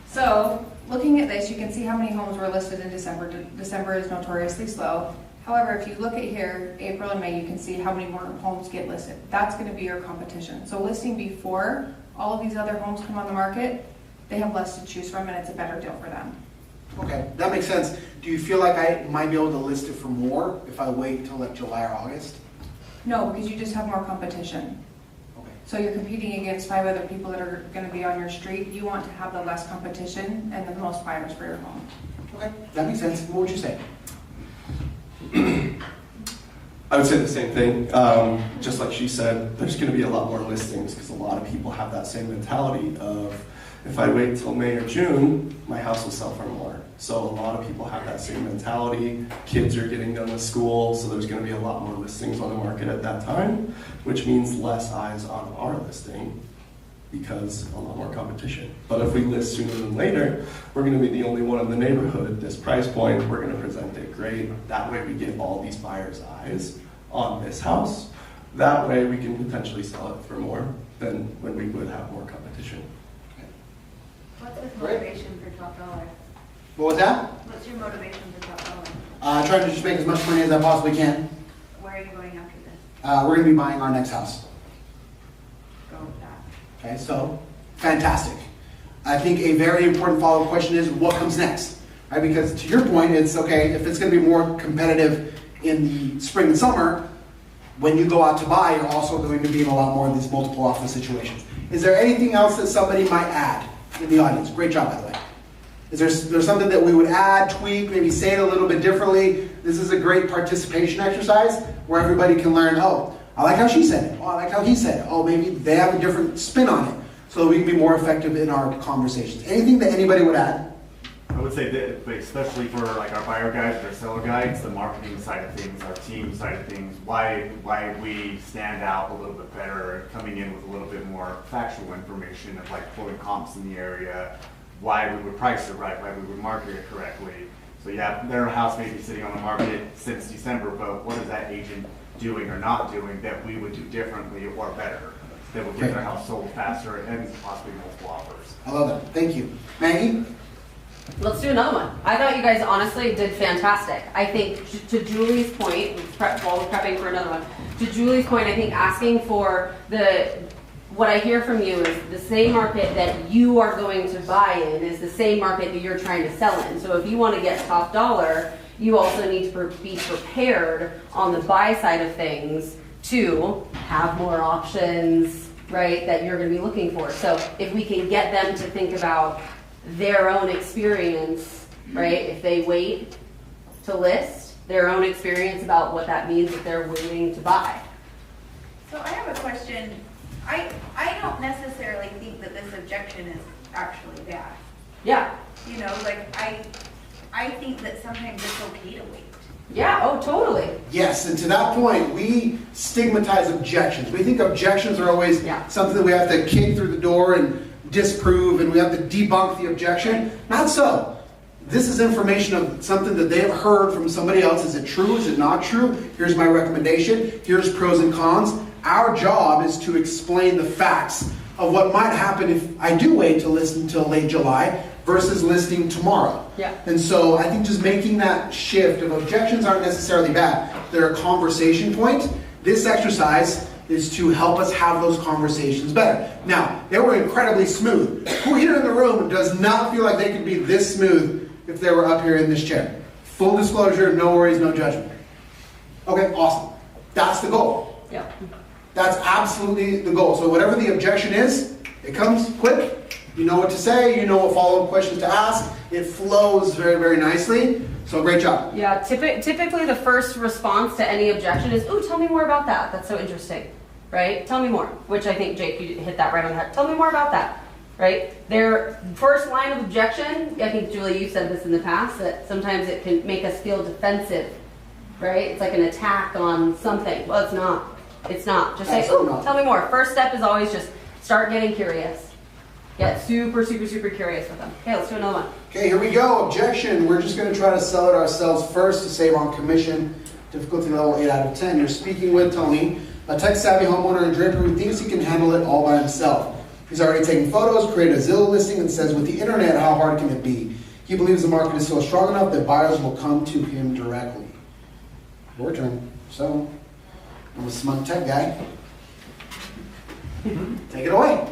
So, looking at this, you can see how many homes were listed in December. December is notoriously slow. However, if you look at here, April and May, you can see how many more homes get listed. That's going to be your competition. So listing before all of these other homes come on the market, they have less to choose from and it's a better deal for them. Okay, that makes sense. Do you feel like I might be able to list it for more if I wait until like July or August? No, because you just have more competition. Okay. So you're competing against 5 other people that are going to be on your street. You want to have the less competition and the most buyers for your home. Okay, that makes sense. What would you say? I would say the same thing. Just like she said, there's going to be a lot more listings because a lot of people have that same mentality of If I wait till May or June, my house will sell for more. So a lot of people have that same mentality. Kids are getting done with school, so there's going to be a lot more listings on the market at that time, which means less eyes on our listing because a lot more competition. But if we list sooner than later, we're going to be the only one in the neighborhood at this price point. We're going to present it great. That way we get all these buyers' eyes on this house. That way we can potentially sell it for more than when we would have more competition. What's his motivation for top dollar? What was that? What's your motivation for top dollar? Trying to just make as much money as I possibly can. Where are you going after this? We're going to be buying our next house. Go with that. Okay, so fantastic. I think a very important follow-up question is what comes next, right? Because to your point, it's okay if it's going to be more competitive in the spring and summer. When you go out to buy, you're also going to be in a lot more of these multiple offer situations. Is there anything else that somebody might add in the audience? Great job, by the way. Is there something that we would add, tweak, maybe say it a little bit differently? This is a great participation exercise where everybody can learn, oh, I like how she said it. Oh, I like how he said it. Oh, maybe they have a different spin on it so that we can be more effective in our conversations. Anything that anybody would add? I would say that, but especially for like our buyer guides, our seller guides, the marketing side of things, our team side of things, why we stand out a little bit better, coming in with a little bit more factual information of like quoting comps in the area, why we would price it right, why we would market it correctly. So yeah, their house may be sitting on the market since December, but what is that agent doing or not doing that we would do differently or better that would get their house sold faster and possibly multiple offers? I love that. Thank you. Maggie? Let's do another one. I thought you guys honestly did fantastic. I think to Julie's point, while we're prepping for another one, to Julie's point, I think asking for what I hear from you is the same market that you are going to buy in is the same market that you're trying to sell in. So if you want to get top dollar, you also need to be prepared on the buy side of things to have more options, right, that you're going to be looking for. So if we can get them to think about their own experience, right, if they wait to list, their own experience about what that means if they're waiting to buy. So I have a question. I don't necessarily think that this objection is actually bad. Yeah. You know, like I think that sometimes it's okay to wait. Yeah, oh, totally. Yes, and to that point, we stigmatize objections. We think objections are always something that we have to kick through the door and disprove, and we have to debunk the objection. Not so. This is information of something that they have heard from somebody else. Is it true? Is it not true? Here's my recommendation. Here's pros and cons. Our job is to explain the facts of what might happen if I do wait to list until late July versus listing tomorrow. Yeah. And so I think just making that shift of objections aren't necessarily bad. They're a conversation point. This exercise is to help us have those conversations better. Now, they were incredibly smooth. Who here in the room does not feel like they could be this smooth if they were up here in this chair? Full disclosure, no worries, no judgment. Okay, awesome. That's the goal. Yeah. That's absolutely the goal. So whatever the objection is, it comes quick. You know what to say. You know what follow-up questions to ask. It flows very, very nicely. So great job. Yeah, typically the first response to any objection is, ooh, tell me more about that. That's so interesting, right? Tell me more, which I think, Jake, you hit that right on the head. Tell me more about that, right? Their first line of objection, I think, Julie, you said this in the past, that sometimes it can make us feel defensive, right? It's like an attack on something. Well, it's not. It's not. Just say, ooh, tell me more. First step is always just start getting curious. Get super, super, super curious with them. Okay, let's do another one. Okay, here we go. Objection. We're just going to try to sell it ourselves first to save on commission. Difficulty level 8 out of 10. You're speaking with Tony, a tech-savvy homeowner in Draper who thinks he can handle it all by himself. He's already taken photos, created a Zillow listing, and says, with the internet, how hard can it be? He believes the market is still strong enough that buyers will come to him directly. Your turn. So, I'm a smug tech guy. Take it away.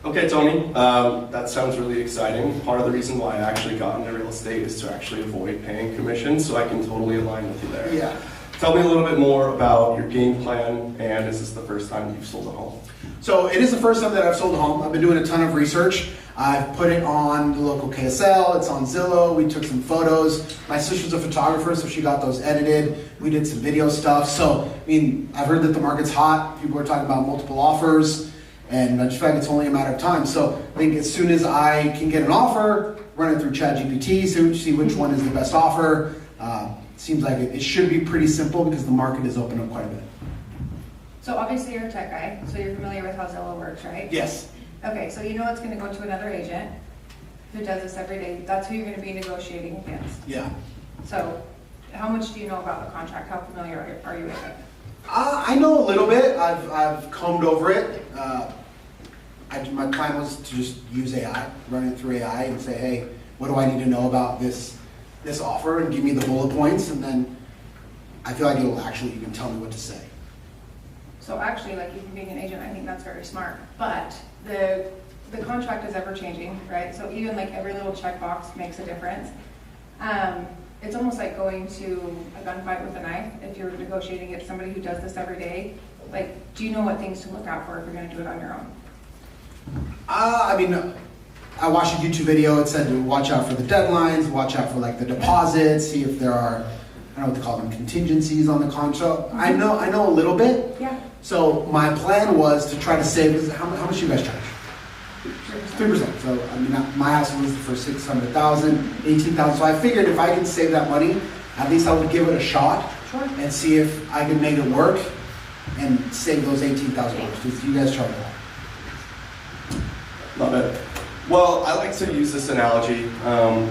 Okay, Tony, that sounds really exciting. Part of the reason why I actually got into real estate is to actually avoid paying commission, so I can totally align with you there. Yeah. Tell me a little bit more about your game plan, and is this the first time you've sold a home? So it is the first time that I've sold a home. I've been doing a ton of research. I've put it on the local KSL, it's on Zillow, we took some photos. My sister's a photographer, so she got those edited. We did some video stuff. So, I mean, I've heard that the market's hot. People are talking about multiple offers. And I just feel like it's only a matter of time. So I think as soon as I can get an offer, run it through ChatGPT, see which one is the best offer. Seems like it should be pretty simple because the market has opened up quite a bit. So obviously you're a tech guy, so you're familiar with how Zillow works, right? Yes. Okay, so you know it's gonna go to another agent who does this every day. That's who you're gonna be negotiating against. Yeah. So how much do you know about the contract? How familiar are you with it? I know a little bit. I've combed over it. My plan was to just use AI, run it through AI and say, hey, what do I need to know about this offer, and give me the bullet points, and then I feel like it'll actually even tell me what to say. So actually, like even being an agent, I think that's very smart. But the contract is ever changing, right? So even like every little checkbox makes a difference. It's almost like going to a gunfight with a knife. If you're negotiating against somebody who does this every day, like, do you know what things to look out for if you're going to do it on your own? I mean, I watched a YouTube video. It said to watch out for the deadlines, watch out for like the deposits, see if there are, I don't know what to call them, contingencies on the contract. I know a little bit. Yeah. So my plan was to try to save. How much do you guys charge? 3%. So I mean, my house was for $600,000, $18,000. So I figured if I could save that money, at least I would give it a shot and see if I could make it work and save those $18,000. Because you guys charge that. Love it. Well, I like to use this analogy.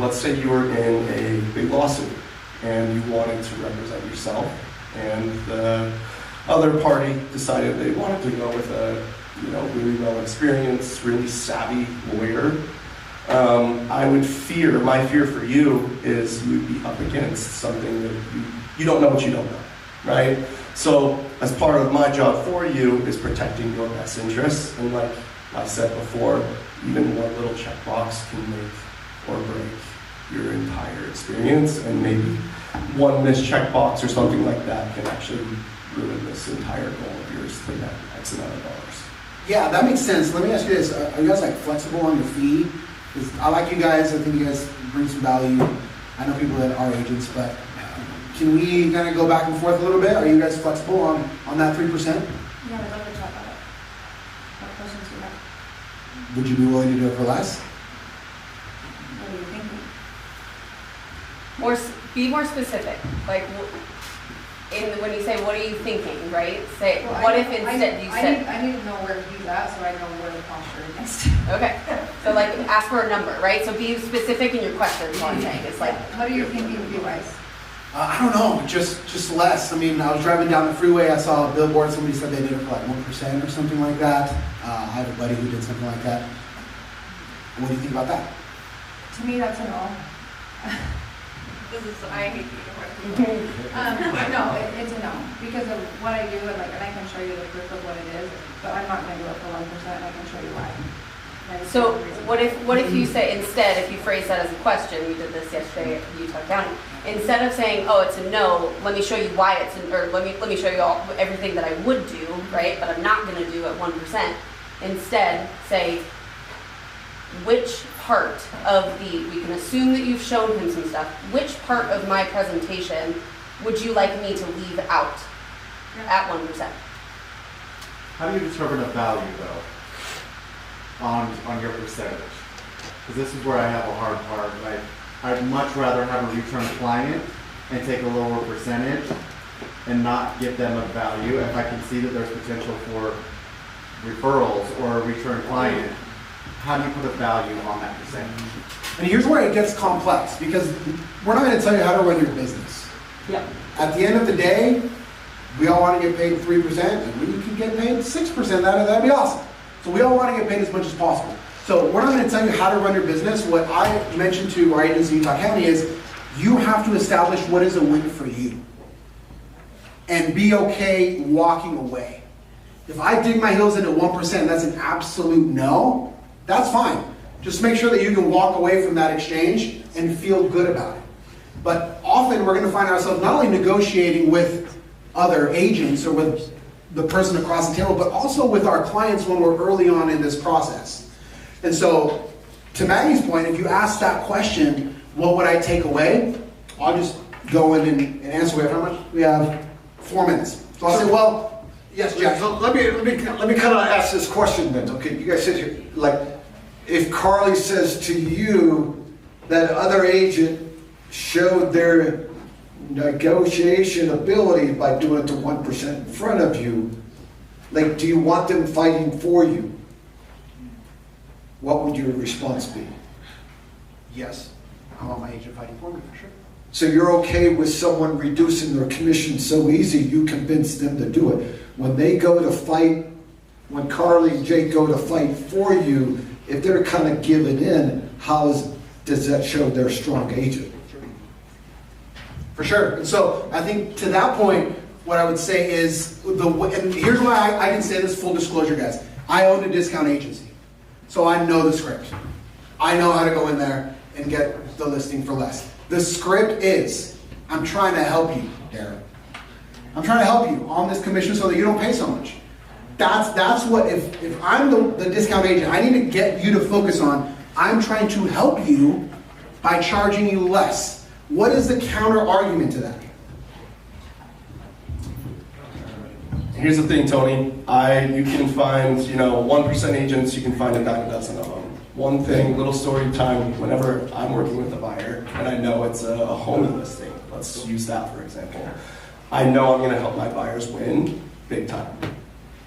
Let's say you were in a big lawsuit and you wanted to represent yourself, and the other party decided they wanted to go with a really well experienced, really savvy lawyer. My fear for you is you would be up against something that you don't know what you don't know, right? So as part of my job for you is protecting your best interests, and like I said before, even one little checkbox can make or break your entire experience, and maybe one missed checkbox or something like that can actually ruin this entire goal of yours to net X amount of dollars. Yeah, that makes sense. Let me ask you this. Are you guys like flexible on your fee? Because I like you guys. I think you guys bring some value. I know people that are agents, but can we kind of go back and forth a little bit? Are you guys flexible on that 3%? Yeah, I'd love to talk about it. What questions do you have? Would you be willing to do it for less? What are you thinking? Be more specific. Like, when you say, what are you thinking, right? Say, Well, what if instead you said... I need to know where he's at so I know where the posture is. Okay, so like ask for a number, right? So be specific in your question is what I'm saying. It's like... What are you thinking fee-wise? I don't know, just less. I mean, I was driving down the freeway, I saw a billboard, somebody said they did it for like 1% or something like that. I have a buddy who did something like that. What do you think about that? To me, that's a no. I hate the question. No, it's a no, because of what I do, and I can show you the proof of what it is, but I'm not gonna do it for 1%, and I can show you why. So what if you say instead, if you phrase that as a question, we did this yesterday at Utah County, instead of saying, oh, it's a no, let me show you why it's an, or let me show you everything that I would do, right, but I'm not going to do at 1%. Instead, say, which part of we can assume that you've shown him some stuff, which part of my presentation would you like me to leave out at 1%? How do you determine a value, though, on your percentage? Because this is where I have a hard part. Like, I'd much rather have a return client and take a lower percentage and not give them a value if I can see that there's potential for referrals or a return client. How do you put a value on that percentage? And here's where it gets complex, because we're not going to tell you how to run your business. Yep. At the end of the day, we all want to get paid 3%, and when you can get paid 6% out of that'd be awesome. So we all want to get paid as much as possible. So we're not going to tell you how to run your business. What I mentioned to our agents in Utah County is you have to establish what is a win for you and be okay walking away. If I dig my heels into 1%, that's an absolute no, that's fine. Just make sure that you can walk away from that exchange and feel good about it. But often we're going to find ourselves not only negotiating with other agents or with the person across the table, but also with our clients when we're early on in this process. And so, to Maggie's point, if you ask that question, what would I take away? I'll just go in and answer. We have how much? We have 4 minutes. So I'll say, well, Yes, Jack. So let me kind of ask this question then. Okay, you guys sit here, like, if Carly says to you that other agent showed their negotiation ability by doing it to 1% in front of you, like, do you want them fighting for you? What would your response be? Yes, I want my agent fighting for me, for sure. So you're okay with someone reducing their commission so easy you convince them to do it? When they go to fight, when Carly and Jake go to fight for you, if they're kind of giving in, does that show they're a strong agent? For sure. And so I think to that point, what I would say is, and here's why I can say this, full disclosure, guys. I owned a discount agency, so I know the script. I know how to go in there and get the listing for less. The script is, I'm trying to help you, Darren. I'm trying to help you on this commission so that you don't pay so much. That's what, if I'm the discount agent, I need to get you to focus on, I'm trying to help you by charging you less. What is the counter argument to that? Here's the thing, Tony. You can find, 1% agents, you can find a dime a dozen of them. One thing, little story time, whenever I'm working with a buyer and I know it's a home listing, let's use that for example. I know I'm going to help my buyers win big time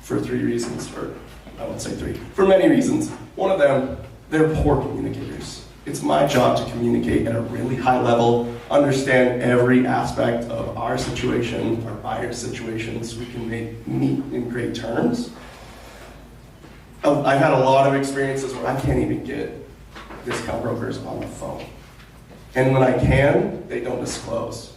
for 3 reasons, or I won't say 3, for many reasons. One of them, they're poor communicators. It's my job to communicate at a really high level, understand every aspect of our situation, our buyer's situation, so we can meet in great terms. I've had a lot of experiences where I can't even get discount brokers on the phone. And when I can, they don't disclose,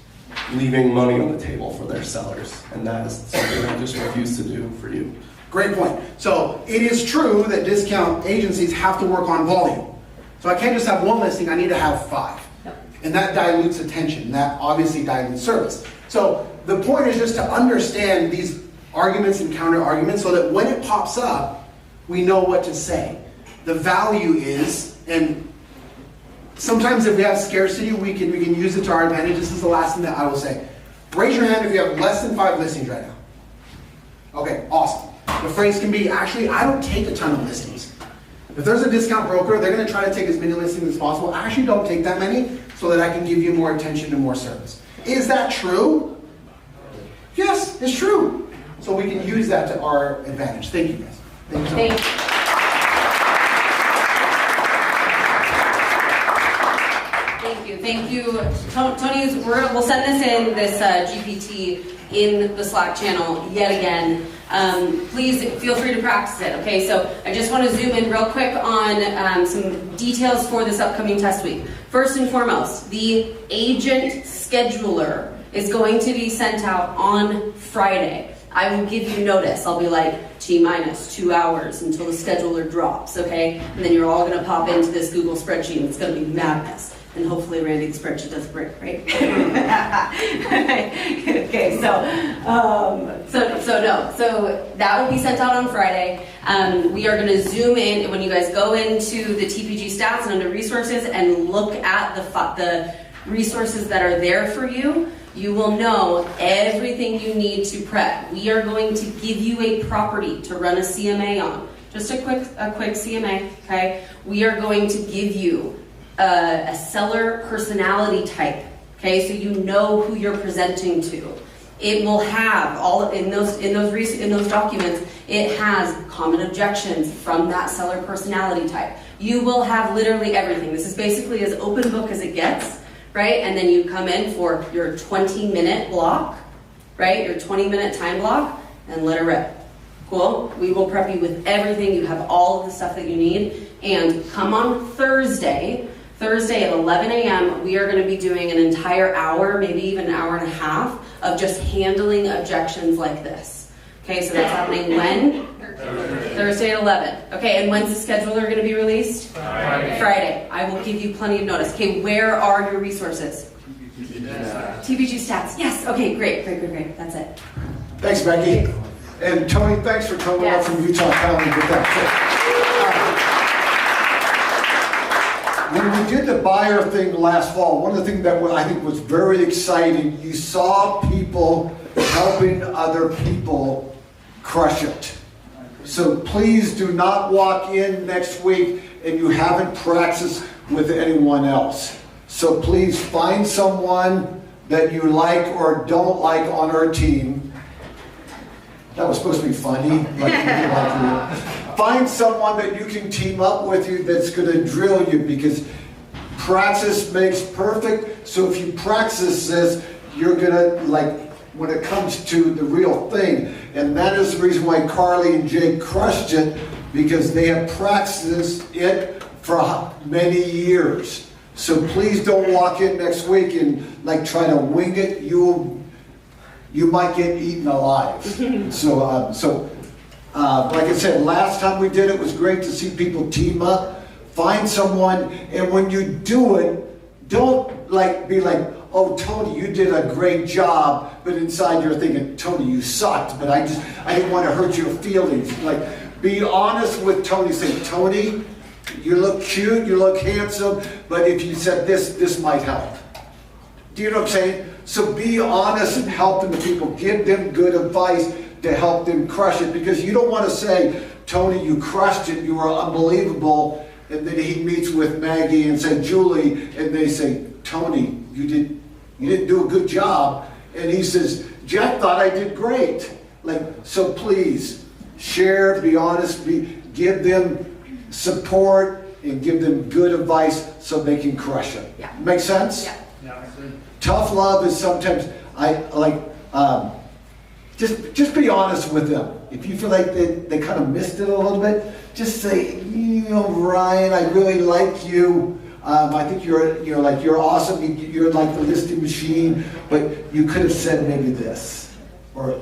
leaving money on the table for their sellers. And that is something I just refuse to do for you. Great point. So it is true that discount agencies have to work on volume. So I can't just have 1 listing, I need to have 5. And that dilutes attention. That obviously dilutes service. So the point is just to understand these arguments and counter arguments so that when it pops up, we know what to say. The value is, and sometimes if we have scarcity, we can use it to our advantage. This is the last thing that I will say. Raise your hand if you have less than 5 listings right now. Okay, awesome. The phrase can be, actually, I don't take a ton of listings. If there's a discount broker, they're going to try to take as many listings as possible. I actually don't take that many so that I can give you more attention and more service. Is that true? Yes, it's true. So we can use that to our advantage. Thank you, guys. Thank you so much. Thank you. Tony, we'll send this in, this GPT, in the Slack channel yet again. Please feel free to practice it, okay? So I just want to zoom in real quick on some details for this upcoming test week. First and foremost, the agent scheduler is going to be sent out on Friday. I will give you notice. I'll be like, T-minus 2 hours until the scheduler drops, okay? And then you're all going to pop into this Google spreadsheet and it's going to be madness. And hopefully Randy, the spreadsheet doesn't break, right? Okay, so that will be sent out on Friday. We are going to zoom in when you guys go into the TPG stats and under resources and look at the resources that are there for you. You will know everything you need to prep. We are going to give you a property to run a CMA on. Just a quick CMA, okay? We are going to give you a seller personality type, okay? So you know who you're presenting to. It will have all in those documents. It has common objections from that seller personality type. You will have literally everything. This is basically as open book as it gets. Right? And then you come in for your 20-minute block, right? Your 20-minute time block, and let it rip. Cool? We will prep you with everything. You have all of the stuff that you need. And come on Thursday at 11 a.m., we are going to be doing an entire hour, maybe even an hour and a half, of just handling objections like this. Okay, so that's happening when? Thursday at 11. Okay, and when's the scheduler going to be released? Friday. I will give you plenty of notice. Okay, where are your resources? TPG stats. Yes. Okay, great. That's it. Thanks, Becky. And Tony, thanks for coming up from Utah County with that tip. When we did the buyer thing last fall, one of the things that I think was very exciting, you saw people helping other people crush it. So please do not walk in next week and you haven't practiced with anyone else. So please find someone that you like or don't like on our team. That was supposed to be funny. Find someone that you can team up with you that's going to drill you, because practice makes perfect. So if you practice this, you're going to, like, when it comes to the real thing. And that is the reason why Carly and Jake crushed it, because they have practiced it for many years. So please don't walk in next week and like try to wing it. You might get eaten alive. So like I said, last time we did it was great to see people team up. Find someone, and when you do it, don't like be like, oh, Tony, you did a great job, but inside you're thinking, Tony, you sucked, but I didn't want to hurt your feelings. Like, be honest with Tony. Say, Tony, you look cute, you look handsome, but if you said this might help. Do you know what I'm saying? So be honest and helping the people. Give them good advice to help them crush it, because you don't want to say, Tony, you crushed it, you were unbelievable, and then he meets with Maggie and say, Julie, and they say, Tony, you didn't do a good job, and he says, Jack thought I did great. Like, so please share, be honest, give them support and give them good advice so they can crush it. Yeah. Make sense? Yeah. Tough love is sometimes just be honest with them. If you feel like they kind of missed it a little bit, just say, Ryan, I really like you. I think you're awesome. You're like the listing machine, but you could have said maybe this. Or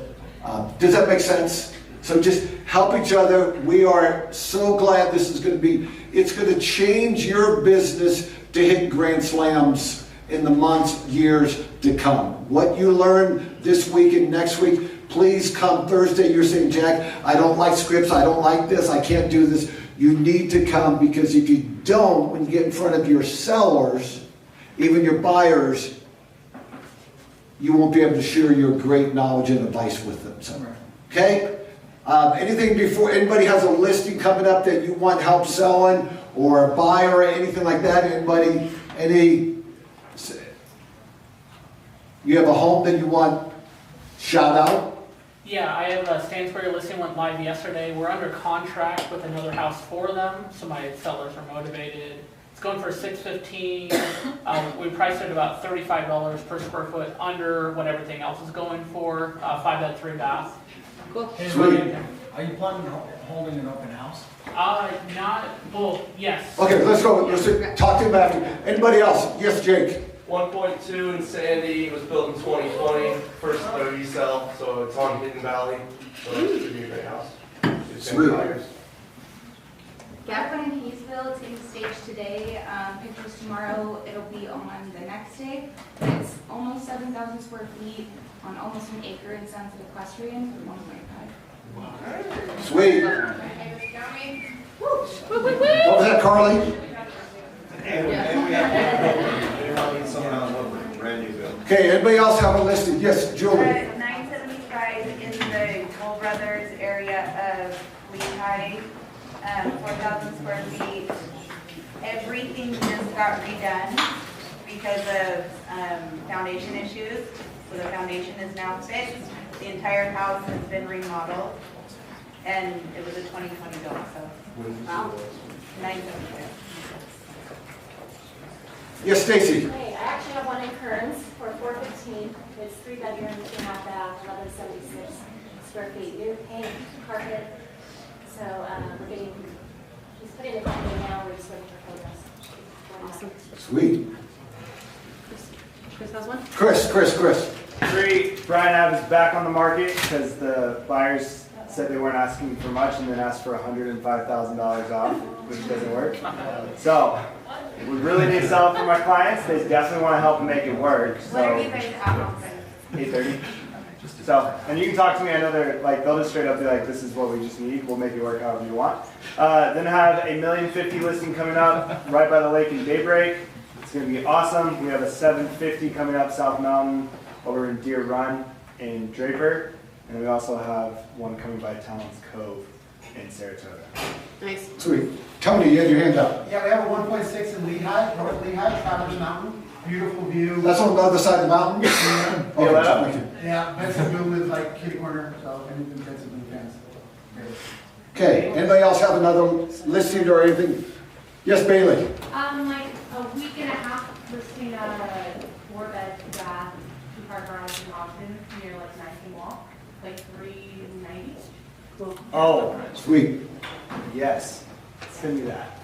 does that make sense? So just help each other. We are so glad this is going to be. It's going to change your business to hit grand slams in the months, years to come. What you learn this week and next week, please come Thursday. You're saying, Jack, I don't like scripts. I don't like this. I can't do this. You need to come, because if you don't, when you get in front of your sellers, even your buyers, you won't be able to share your great knowledge and advice with them. So, okay? Anything before anybody has a listing coming up that you want help selling, or a buyer or anything like that? Anybody? You have a home that you want shout out? Yeah, I have a Stansbury listing, went live yesterday. We're under contract with another house for them, so my sellers are motivated. It's going for $615. We priced it about $35 per square foot, under what everything else is going for. 5-bed, 3-bath. Cool. Sweet. Are you planning on holding an open house? Yes. Okay, let's go. Let's talk to him after. Anybody else? Yes, Jake. 1.2 in Sandy, it was built in 2020, first 30 sell, so it's on Hidden Valley, so it's going to be a great house. Sweet. Gavin and Hayesville, it's getting staged today. Pictures tomorrow. It'll be on the next day. It's almost 7,000 square feet on almost an acre in Sunset Equestrian for 1.5. Wow. Sweet. What was that, Carly? Okay, anybody else have a listing? Yes, Julie. 975 in the Toll Brothers area of Lehigh, 4,000 square feet. Everything just got redone because of foundation issues. So the foundation is now fixed. The entire house has been remodeled, and it was a 2020 build. So, wow, 975. Yes, Stacy. Hey, I actually have one in Kearns for $415. It's 3 bedrooms, 2.5 bath, 1176 square feet. New paint, carpet. So he's putting it on now. We're just waiting for progress. Awesome. Sweet. Chris has one? Chris. Brian Adams back on the market because the buyers said they weren't asking for much and then asked for $105,000 off, which doesn't work. So we really need to sell it for my clients. They definitely want to help make it work. So What are you guys at? 830. So, and you can talk to me. I know they'll just straight up be like, this is what we just need. We'll make it work however you want. Then I have a $1,050,000 listing coming up right by the lake in Daybreak. It's going to be awesome. We have a $750,000 coming up South Mountain over in Deer Run in Draper. And we also have one coming by Talon's Cove in Saratoga. Nice. Sweet. Tony, you had your hand up. Yeah, we have a 1.6 in Lehigh, North Lehigh, Traverse Mountain. Beautiful view. That's on the other side of the mountain? Yeah, Benson Boom is like kitty corner, so anything Benson Boom fans. Okay, anybody else have another listing or anything? Yes, Bailey? Like a week and a half listing a 4-bed bath, 2-car garage in Ogden near like 19 Wall, like 390. Oh, sweet. Yes, send me that.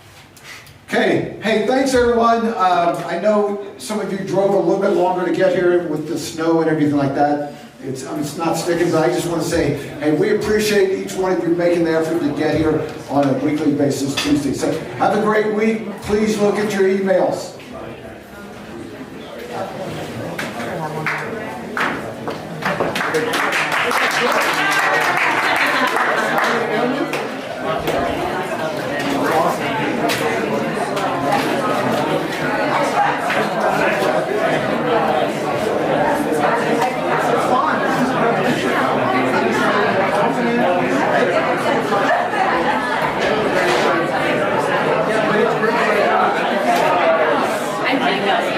Okay, hey, thanks everyone. I know some of you drove a little bit longer to get here with the snow and everything like that. It's not sticking, but I just want to say, hey, we appreciate each one of you making the effort to get here on a weekly basis Tuesday. So have a great week. Please look at your emails. I think that's